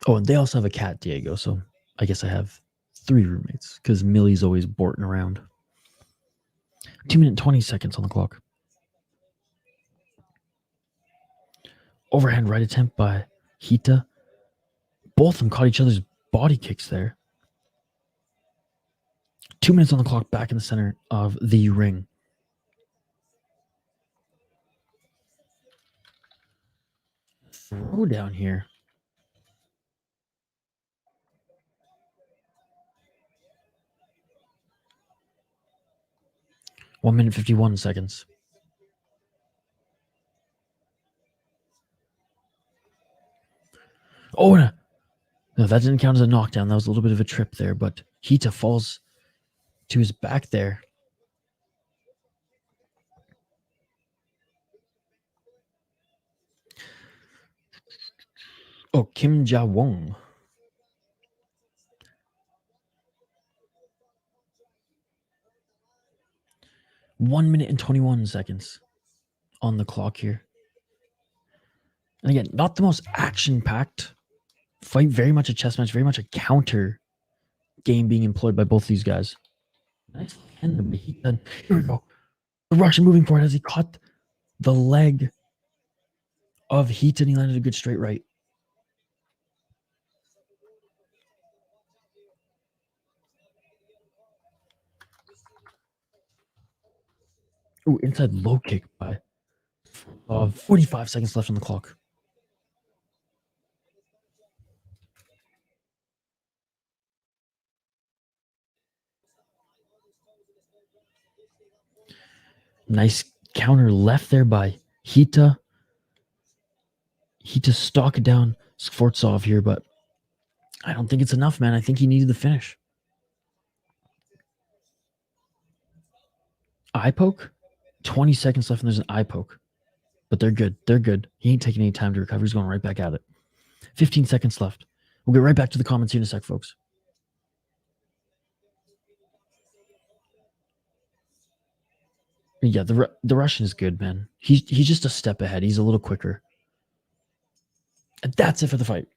Speaker 1: Oh, and they also have a cat, Diego, so I guess I have 3 roommates because Millie's always borting around. 2 minutes, 20 seconds on the clock. Overhand right attempt by Hita. Both of them caught each other's body kicks there. 2 minutes on the clock back in the center of the ring. Throw down here. One minute, 51 seconds. Oh, no, that didn't count as a knockdown. That was a little bit of a trip there, but Hita falls to his back there. Oh, Kim Ja-wong. One minute and 21 seconds on the clock here. And again, not the most action-packed fight. Very much a chess match. Very much a counter game being employed by both these guys. Nice hand. Here we go. The Russian moving forward as he caught the leg of Hita and he landed a good straight right. Ooh, inside low kick by 45 seconds left on the clock. Nice counter left there by Hita. Hita stalk down Skvortsov here, but I don't think it's enough, man. I think he needed the finish. Eye poke? 20 seconds left and there's an eye poke. But they're good. They're good. He ain't taking any time to recover. He's going right back at it. 15 seconds left. We'll get right back to the comments here in a sec, folks. Yeah, the Russian is good, man. He's just a step ahead. He's a little quicker. And that's it for the fight.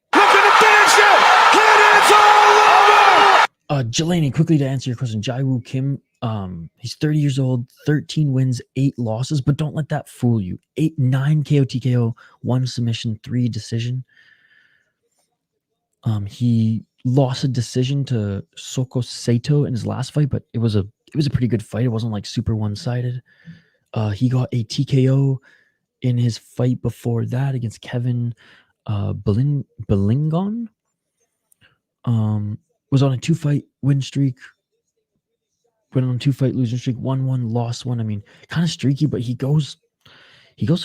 Speaker 1: Jelani, quickly to answer your question, Jae-woo Kim, he's 30 years old, 13 wins, 8 losses, but don't let that fool you. 9 KO TKO, 1 submission, 3 decision. He lost a decision to Soko Sato in his last fight, but it was a pretty good fight. It wasn't like super one-sided. He got a TKO in his fight before that against Kevin Belingon. Was on a 2-fight win streak. Went on a 2-fight losing streak. Won 1, lost 1. I mean, kind of streaky, but he goes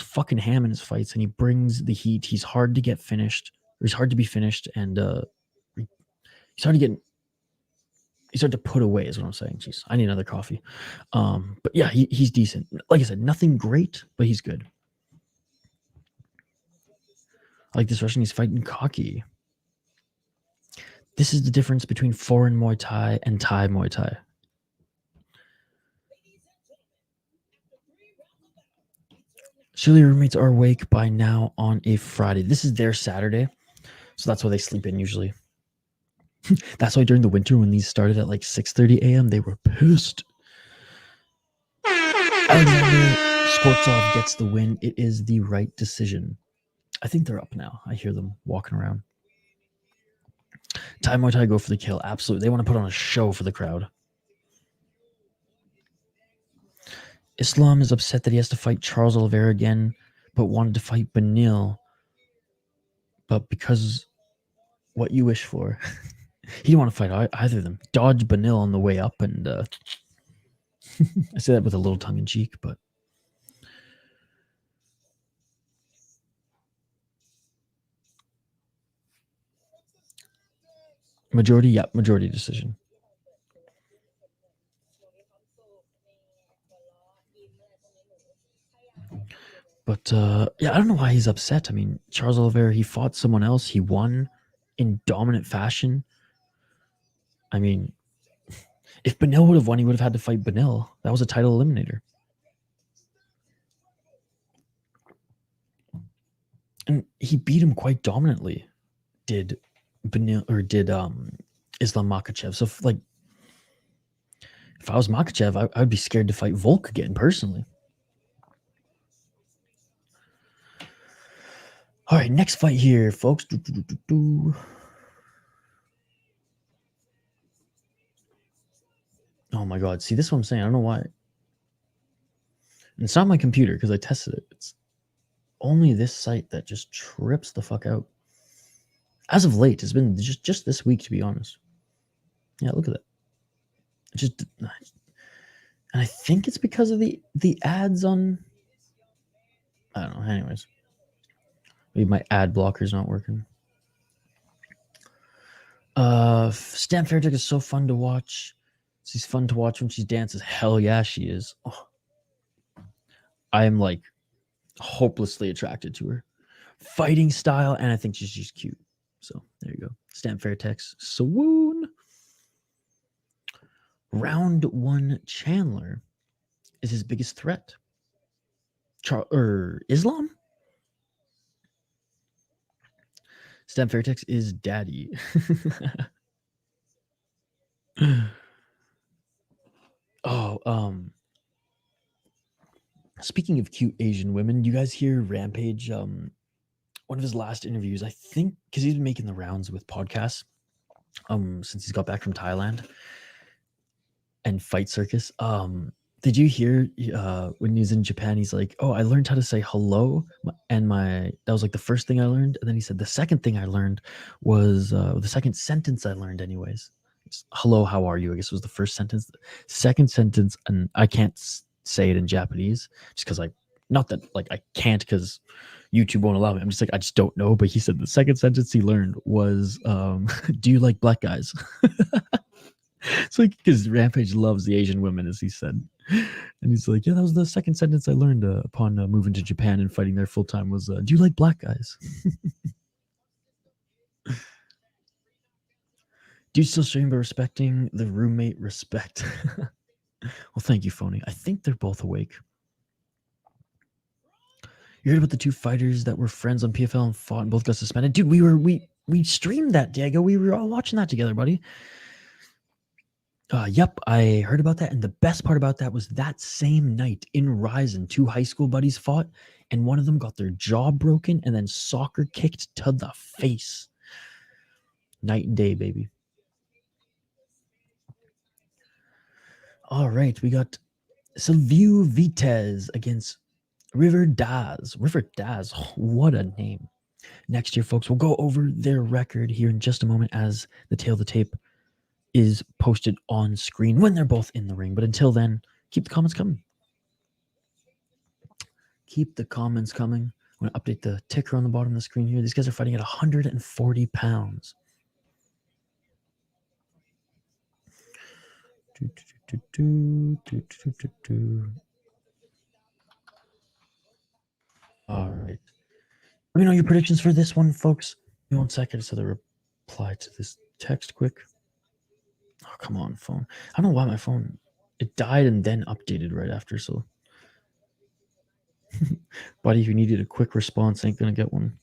Speaker 1: fucking ham in his fights, and he brings the heat. He's hard to get finished. Or he's hard to be finished, and he's hard to put away, is what I'm saying. Jeez, I need another coffee. But yeah, he's decent. Like I said, nothing great, but he's good. I like this Russian. He's fighting cocky. This is the difference between foreign Muay Thai and Thai Muay Thai. Surely roommates are awake by now on a Friday. This is their Saturday, so that's why they sleep in usually. That's why during the winter when these started at like 6:30 a.m., they were pissed. Alexandr Skvortsov gets the win. It is the right decision. I think they're up now. I hear them walking around. Thai Muay Thai go for the kill. Absolutely. They want to put on a show for the crowd. Islam is upset that he has to fight Charles Oliveira again, but wanted to fight Benil. But because what you wish for, he didn't want to fight either of them. Dodge Benil on the way up, and I say that with a little tongue in cheek, but majority decision. But yeah, I don't know why he's upset. I mean, Charles Oliveira, he fought someone else. He won in dominant fashion. I mean, if Benil would have won, he would have had to fight Benil. That was a title eliminator. And he beat him quite dominantly. Did Benil or did Islam Makhachev. So if I was Makhachev, I would be scared to fight Volk again personally. All right, next fight here, folks. Oh my God. See, this is what I'm saying. I don't know why. And it's not my computer because I tested it. It's only this site that just trips the fuck out. As of late, it's been just this week, to be honest. Yeah, look at that. And I think it's because of the ads on. I don't know. Anyways, maybe my ad blocker's not working. Stan Fairchick is so fun to watch. She's fun to watch when she dances. Hell yeah, she is. Oh. I am like hopelessly attracted to her fighting style, and I think she's just cute. So there you go. Stan Fairtex. Swoon. Round 1 Chandler is his biggest threat. Islam? Stan Fairtex is daddy. Speaking of cute Asian women, you guys hear Rampage, one of his last interviews, I think, because he's been making the rounds with podcasts since he's got back from Thailand and Fight Circus. Did you hear when he was in Japan, he's like, oh, I learned how to say hello, and that was like the first thing I learned. And then he said the second thing I learned was the second sentence I learned anyways. It's, hello, how are you? I guess was the first sentence. Second sentence, and I can't say it in Japanese just because not that I can't because YouTube won't allow me. I'm just like, I just don't know. But he said the second sentence he learned was, do you like black guys? It's like, because Rampage loves the Asian women, as he said. And he's like, yeah, that was the second sentence I learned upon moving to Japan and fighting there full time was, do you like black guys? Do you still stream by respecting the roommate respect? Well, thank you, Phony. I think they're both awake. You heard about the 2 fighters that were friends on PFL and fought and both got suspended? Dude, we streamed that, Diego. We were all watching that together, buddy. Yep, I heard about that. And the best part about that was that same night in Ryzen, 2 high school buddies fought, and one of them got their jaw broken and then soccer kicked to the face. Night and day, baby. All right, we got Silviu Vitez against River Daz. River Daz, what a name. Next year, folks, we'll go over their record here in just a moment as the tail of the tape is posted on screen when they're both in the ring. But until then, keep the comments coming. Keep the comments coming. I'm going to update the ticker on the bottom of the screen here. These guys are fighting at 140 pounds. All right. Let me know your predictions for this one, folks. Give me 1 second so the reply to this text quick. Oh, come on, phone. I don't know why my phone, it died and then updated right after, so. Buddy, if you needed a quick response, ain't gonna get one.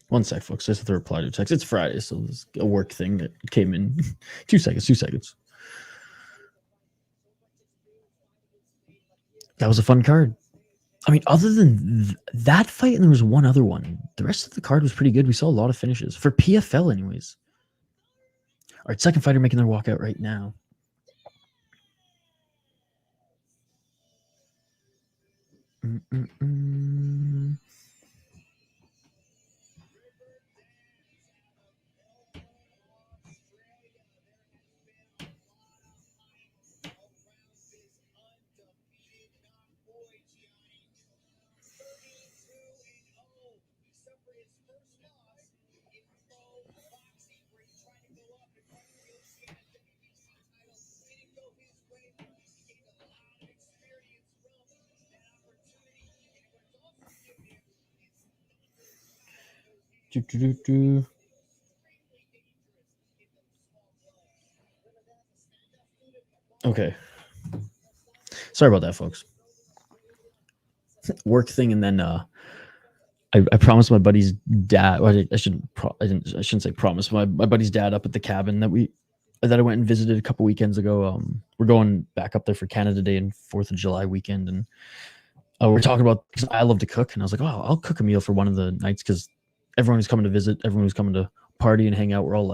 Speaker 1: One sec, folks. Just have to reply to text. It's Friday, so it's a work thing that came in. 2 seconds. That was a fun card. I mean, other than that fight, and there was one other one. The rest of the card was pretty good. We saw a lot of finishes. For PFL, anyways. All right, second fighter making their walkout right now. Okay. Sorry about that, folks. Work thing, and then I promised my buddy's dad. Well, I shouldn't say promise. My buddy's dad up at the cabin that I went and visited a couple weekends ago. We're going back up there for Canada Day and 4th of July weekend, and we're talking about, because I love to cook, and I was like, oh, I'll cook a meal for one of the nights, because everyone who's coming to visit, everyone who's coming to party and hang out, we're all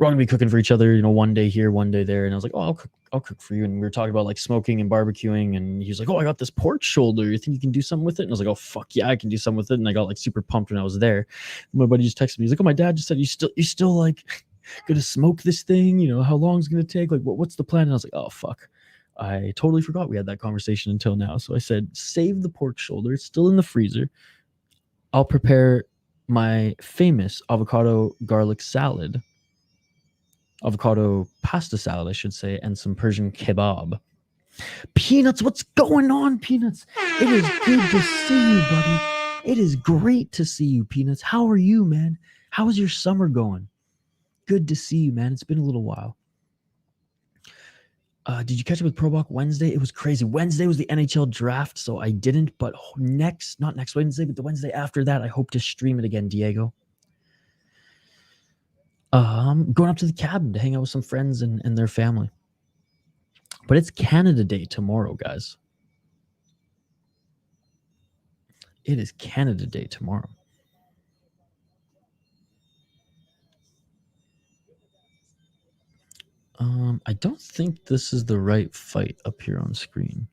Speaker 1: gonna be cooking for each other, you know, one day here, one day there. And I was like, oh, I'll cook for you. And we were talking about like smoking and barbecuing, and he was like, oh, I got this pork shoulder, you think you can do something with it? And I was like, oh fuck yeah, I can do something with it. And I got like super pumped when I was there. And my buddy just texted me, he's like, oh, my dad just said you still like gonna smoke this thing, you know, how long is it gonna take, like what's the plan? And I was like, oh fuck, I totally forgot we had that conversation until now. So I said, save the pork shoulder, it's still in the freezer. I'll prepare my famous avocado garlic salad, avocado pasta salad, I should say, and some Persian kebab. Peanuts, what's going on, Peanuts? It is good to see you, buddy. It is great to see you, Peanuts. How are you, man? How is your summer going? Good to see you, man. It's been a little while. Did you catch up with Pro Box Wednesday? It was crazy. Wednesday was the NHL draft, so I didn't, but not next Wednesday, but the Wednesday after that, I hope to stream it again, Diego. Going up to the cabin to hang out with some friends and their family. But it's Canada Day tomorrow, guys. It is Canada Day tomorrow. I don't think this is the right fight up here on screen.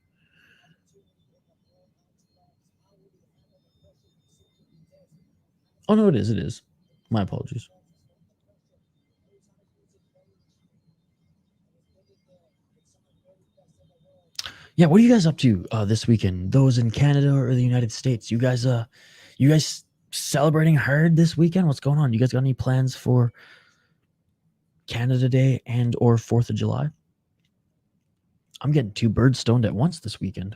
Speaker 1: Oh, no, it is. It is. My apologies. Yeah, what are you guys up to this weekend? Those in Canada or the United States? You guys celebrating hard this weekend? What's going on? You guys got any plans for Canada Day and or 4th of July? I'm getting 2 birds stoned at once this weekend.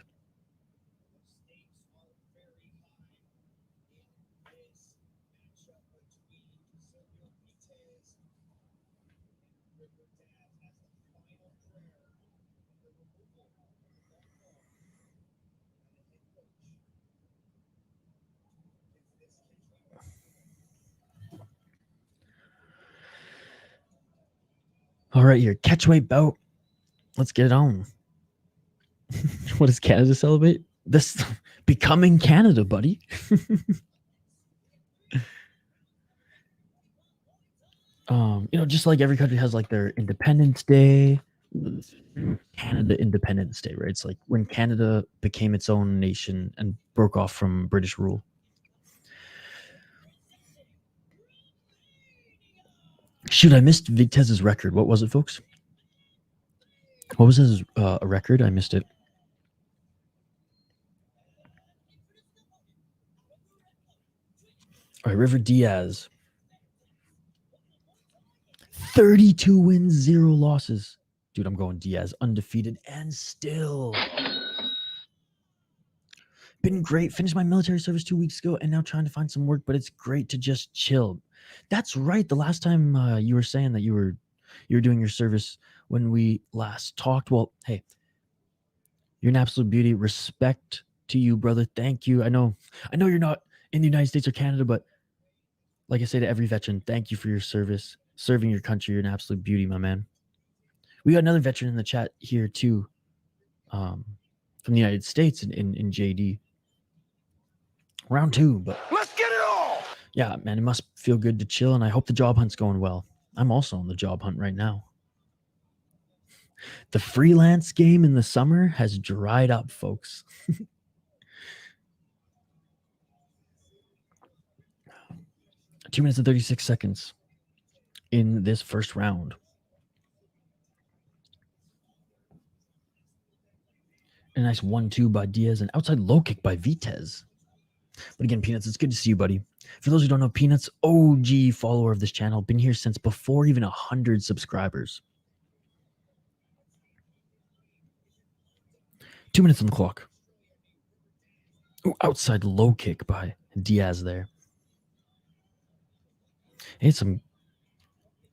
Speaker 1: All right, your catchweight bout. Let's get it on. What does Canada celebrate? This becoming Canada, buddy. You know, just like every country has like their Independence Day, Canada Independence Day, right? It's like when Canada became its own nation and broke off from British rule. Shoot, I missed Vitez's record. What was it, folks? What was his record? I missed it. All right, River Diaz. 32 wins, 0 losses. Dude, I'm going Diaz, undefeated and still. Been great. Finished my military service 2 weeks ago and now trying to find some work, but it's great to just chill. That's right. The last time you were saying that you were doing your service when we last talked. Well, hey, you're an absolute beauty. Respect to you, brother. Thank you. I know you're not in the United States or Canada, but like I say to every veteran, thank you for your service. Serving your country, you're an absolute beauty, my man. We got another veteran in the chat here too, from the United States in JD. Round 2, but
Speaker 2: Let's get it all.
Speaker 1: Yeah, man, it must feel good to chill, and I hope the job hunt's going well. I'm also on the job hunt right now. The freelance game in the summer has dried up, folks. 2 minutes and 36 seconds in this first round. A nice 1-2 by Diaz, and outside low kick by Vitez. But again, Peanuts, it's good to see you, buddy. For those who don't know, Peanuts, OG follower of this channel, been here since before even 100 subscribers. 2 minutes on the clock. Ooh, outside low kick by Diaz there. Hey, some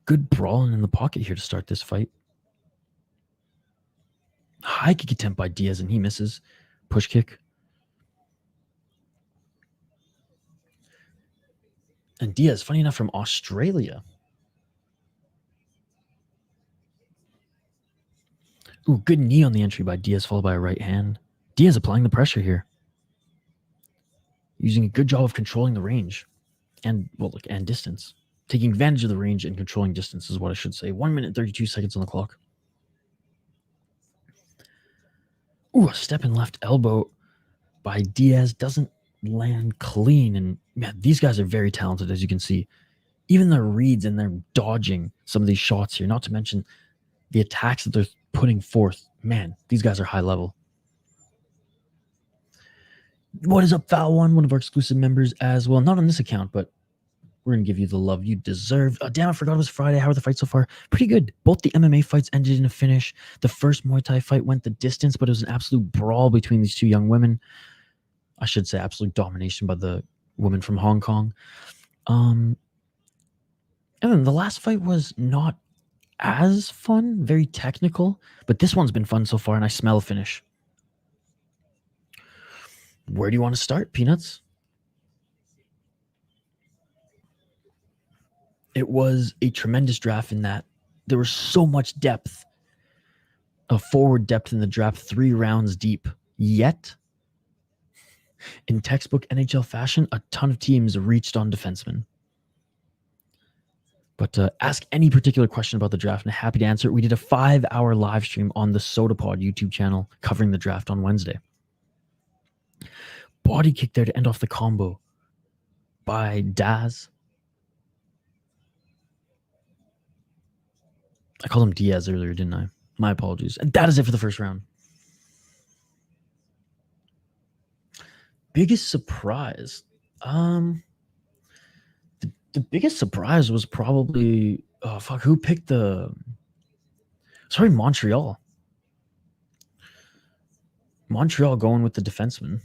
Speaker 1: good brawling in the pocket here to start this fight. High kick attempt by Diaz, and he misses. Push kick. And Diaz, funny enough, from Australia. Ooh, good knee on the entry by Diaz, followed by a right hand. Diaz applying the pressure here. Using a good job of controlling the range and, well, look, and distance. Taking advantage of the range and controlling distance is what I should say. 1 minute, 32 seconds on the clock. Ooh, a step in left elbow by Diaz doesn't land clean. And man, these guys are very talented, as you can see. Even their reads and they're dodging some of these shots here, not to mention the attacks that they're putting forth. Man, these guys are high level. What is up, Foul One of our exclusive members as well? Not on this account, but we're going to give you the love you deserve. Oh, damn, I forgot it was Friday. How are the fights so far? Pretty good. Both the MMA fights ended in a finish. The first Muay Thai fight went the distance, but it was an absolute brawl between these two young women. I should say absolute domination by the woman from Hong Kong. And then the last fight was not as fun, very technical, but this one's been fun so far, and I smell a finish. Where do you want to start, Peanuts? It was a tremendous draft in that there was so much depth, a forward depth in the draft, 3 rounds deep. Yet, in textbook NHL fashion, a ton of teams reached on defensemen. But ask any particular question about the draft, and I'm happy to answer it. We did a 5-hour live stream on the SodaPod YouTube channel covering the draft on Wednesday. Body kick there to end off the combo by Daz. I called him Diaz earlier, didn't I? My apologies. And that is it for the first round. Biggest surprise. The biggest surprise was probably who picked the Montreal. Montreal going with the defenseman.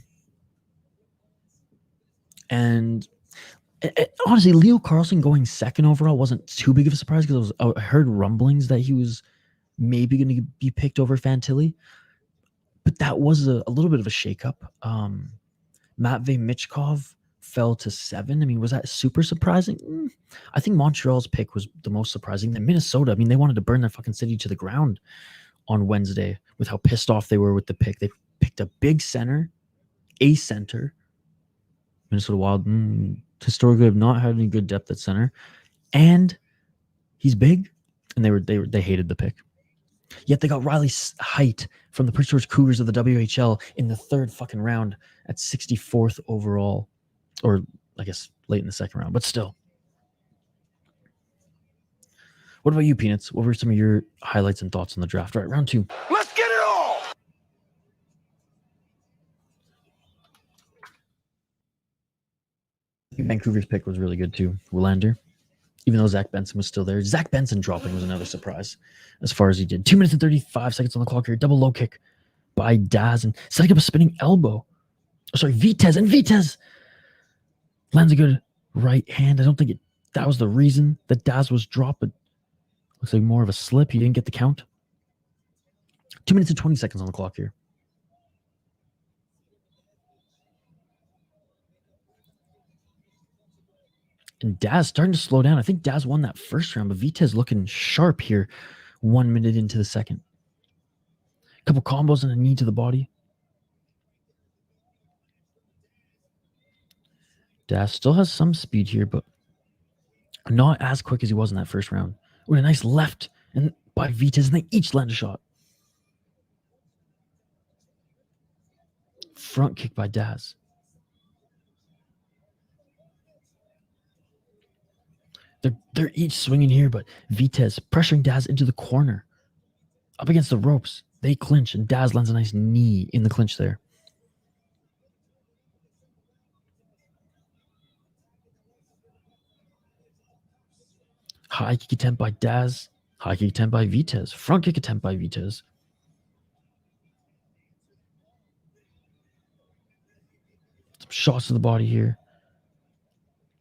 Speaker 1: And honestly, Leo Carlson going second overall wasn't too big of a surprise because I heard rumblings that he was maybe going to be picked over Fantilli. But that was a little bit of a shakeup. Matvey Michkov fell to 7. I mean, was that super surprising? I think Montreal's pick was the most surprising. Then Minnesota, I mean, they wanted to burn their fucking city to the ground on Wednesday with how pissed off they were with the pick. They picked a big center, a center. Minnesota Wild historically have not had any good depth at center, and he's big, and they hated the pick. Yet they got Riley Height from the Prince George Cougars of the WHL in the 3rd fucking round at 64th overall, or I guess late in the 2nd round, but still. What about you, Peanuts? What were some of your highlights and thoughts on the draft? All right, round 2.
Speaker 2: Let's get it all!
Speaker 1: Vancouver's pick was really good too. Willander. Even though Zach Benson was still there. Zach Benson dropping was another surprise as far as he did. 2 minutes and 35 seconds on the clock here. Double low kick by Daz and setting up a spinning elbow. Oh, sorry, Vitez. And Vitez lands a good right hand. I don't think that was the reason that Daz was dropped, but looks like more of a slip. He didn't get the count. 2 minutes and 20 seconds on the clock here. And Daz starting to slow down. I think Daz won that first round, but Vitez looking sharp here 1 minute into the second. A couple combos and a knee to the body. Daz still has some speed here, but not as quick as he was in that first round. With a nice left and by Vitez, and they each land a shot. Front kick by Daz. They're each swinging here, but Vitez pressuring Daz into the corner. Up against the ropes. They clinch, and Daz lands a nice knee in the clinch there. High kick attempt by Daz. High kick attempt by Vitez. Front kick attempt by Vitez. Some shots to the body here.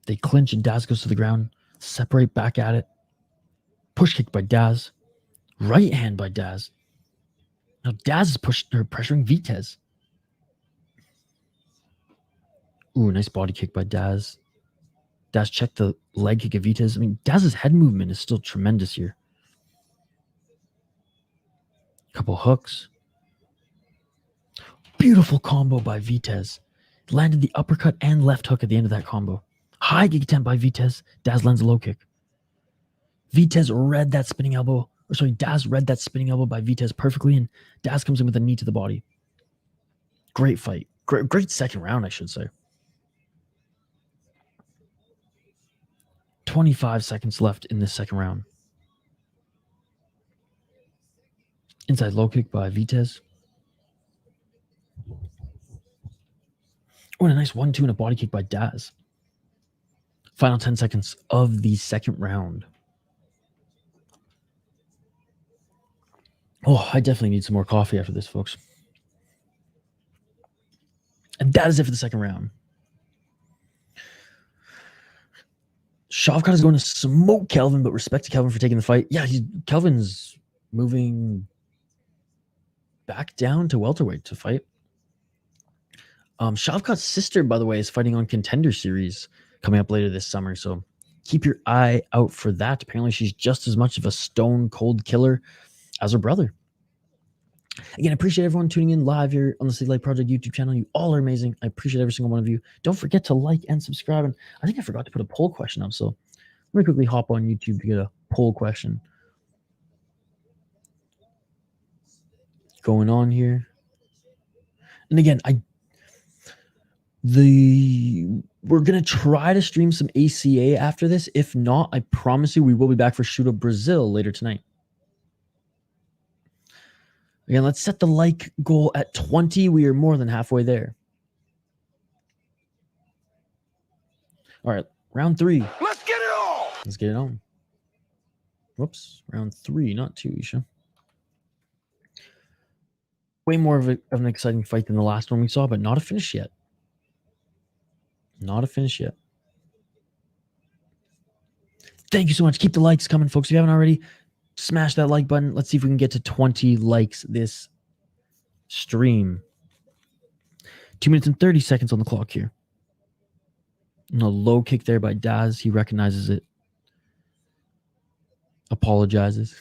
Speaker 1: They clinch, and Daz goes to the ground. Separate back at it. Push kick by Daz. Right hand by Daz. Now Daz is pressuring Vitez. Ooh, nice body kick by Daz. Daz checked the leg kick of Vitez. I mean, Daz's head movement is still tremendous here. Couple hooks. Beautiful combo by Vitez. Landed the uppercut and left hook at the end of that combo. High kick attempt by Vitez. Daz lands a low kick. Vitez read that spinning elbow. Or sorry, Daz read that spinning elbow by Vitez perfectly, and Daz comes in with a knee to the body. Great fight. Great second round, I should say. 25 seconds left in this second round. Inside low kick by Vitez. Oh, and a nice 1-2 and a body kick by Daz. Final 10 seconds of the second round. Oh, I definitely need some more coffee after this, folks. And that is it for the second round. Shavkat is going to smoke Kelvin, but respect to Kelvin for taking the fight. Yeah, Kelvin's moving back down to welterweight to fight. Shavkat's sister, by the way, is fighting on Contender Series coming up later this summer, so keep your eye out for that. Apparently, she's just as much of a stone-cold killer as her brother. Again, I appreciate everyone tuning in live here on the City Light Project YouTube channel. You all are amazing. I appreciate every single one of you. Don't forget to like and subscribe. And I think I forgot to put a poll question up, so let me quickly hop on YouTube to get a poll question going on here. And again, we're gonna try to stream some ACA after this. If not, I promise you we will be back for Shoot Up Brazil later tonight. Again, let's set the like goal at 20. We are more than halfway there. All right, round 3.
Speaker 2: Let's get it on.
Speaker 1: Let's get it on. Whoops, round 3, not 2, Isha. Way more of an exciting fight than the last one we saw, but not a finish yet. Not a finish yet. Thank you so much. Keep the likes coming, folks. If you haven't already, smash that like button. Let's see if we can get to 20 likes this stream. 2 minutes and 30 seconds on the clock here. And a low kick there by Daz. He recognizes it. Apologizes.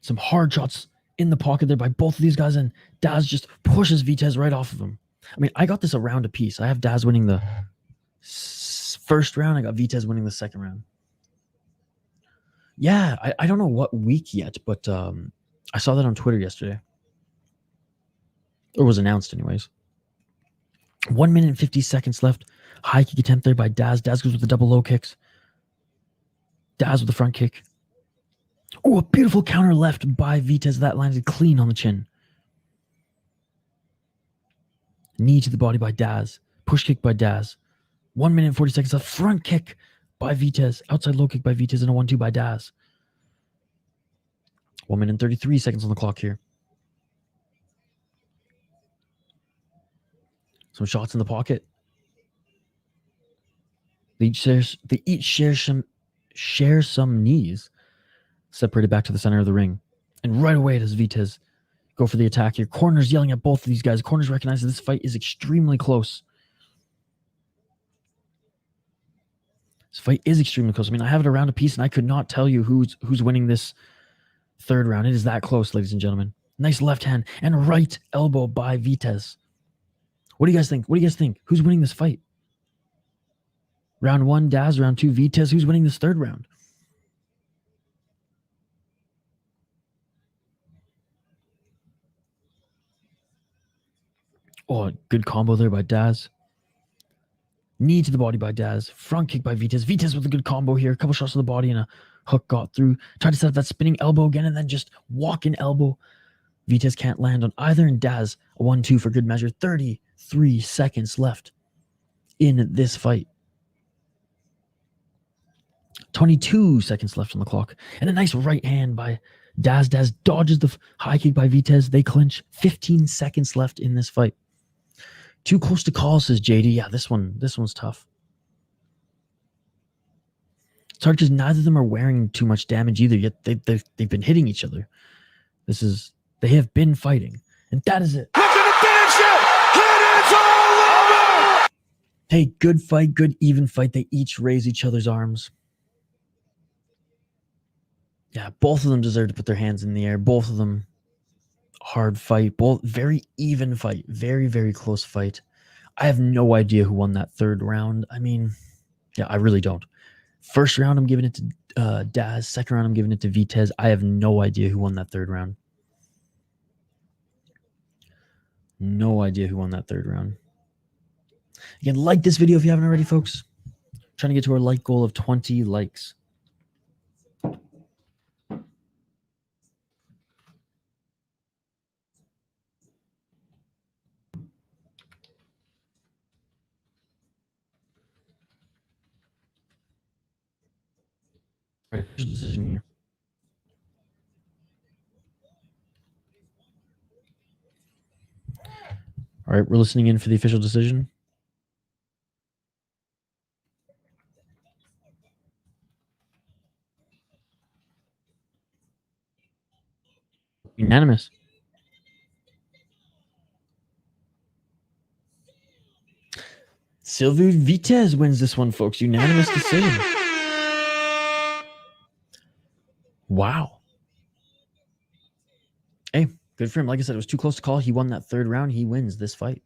Speaker 1: Some hard shots in the pocket there by both of these guys, and Daz just pushes Vitez right off of him. I mean, I got this a round apiece. I have Daz winning the first round. I got Vitez winning the second round. Yeah, I don't know what week yet, but I saw that on Twitter yesterday. Or was announced anyways. 1 minute and 50 seconds left. High kick attempt there by Daz. Daz goes with the double low kicks. Daz with the front kick. Oh, a beautiful counter left by Vitez. That landed clean on the chin. Knee to the body by Daz. Push kick by Daz. 1 minute and 40 seconds. A front kick by Vitez. Outside low kick by Vitez and a 1-2 by Daz. 1 minute and 33 seconds on the clock here. Some shots in the pocket. They each share some knees. Separated back to the center of the ring. And right away does Vitez go for the attack here. Corner's yelling at both of these guys. Corner's recognize that this fight is extremely close. This fight is extremely close. I mean, I have it around a piece, and I could not tell you who's winning this third round. It is that close, ladies and gentlemen. Nice left hand and right elbow by Vitez. What do you guys think? What do you guys think? Who's winning this fight? Round 1, Daz. Round 2, Vitez. Who's winning this third round? Oh, good combo there by Daz. Knee to the body by Daz. Front kick by Vitez. Vitez with a good combo here. A couple shots to the body and a hook got through. Tried to set up that spinning elbow again and then just walk-in elbow. Vitez can't land on either, and Daz a 1-2 for good measure. 33 seconds left in this fight. 22 seconds left on the clock. And a nice right hand by Daz. Daz dodges the high kick by Vitez. They clinch. 15 seconds left in this fight. Too close to call, says JD. Yeah, this one's tough. It's hard because neither of them are wearing too much damage either, yet they've been hitting each other. They have been fighting. And that is it.
Speaker 2: Looking to finish it! It is all over!
Speaker 1: Hey, good fight, good even fight. They each raise each other's arms. Yeah, both of them deserve to put their hands in the air. Both of them, hard fight. Both very even fight. Very, very close fight. I have no idea who won that third round. I mean, yeah, I really don't. First round, I'm giving it to Daz. Second round, I'm giving it to Vitez. I have no idea who won that third round. No idea who won that third round. Again, like this video if you haven't already, folks. Trying to get to our like goal of 20 likes. Right, decision here. All right, we're listening in for the official decision. Unanimous. Silviu Vitez wins this one, folks. Unanimous decision. Wow. Hey, good for him. Like I said, it was too close to call. He won that third round. He wins this fight.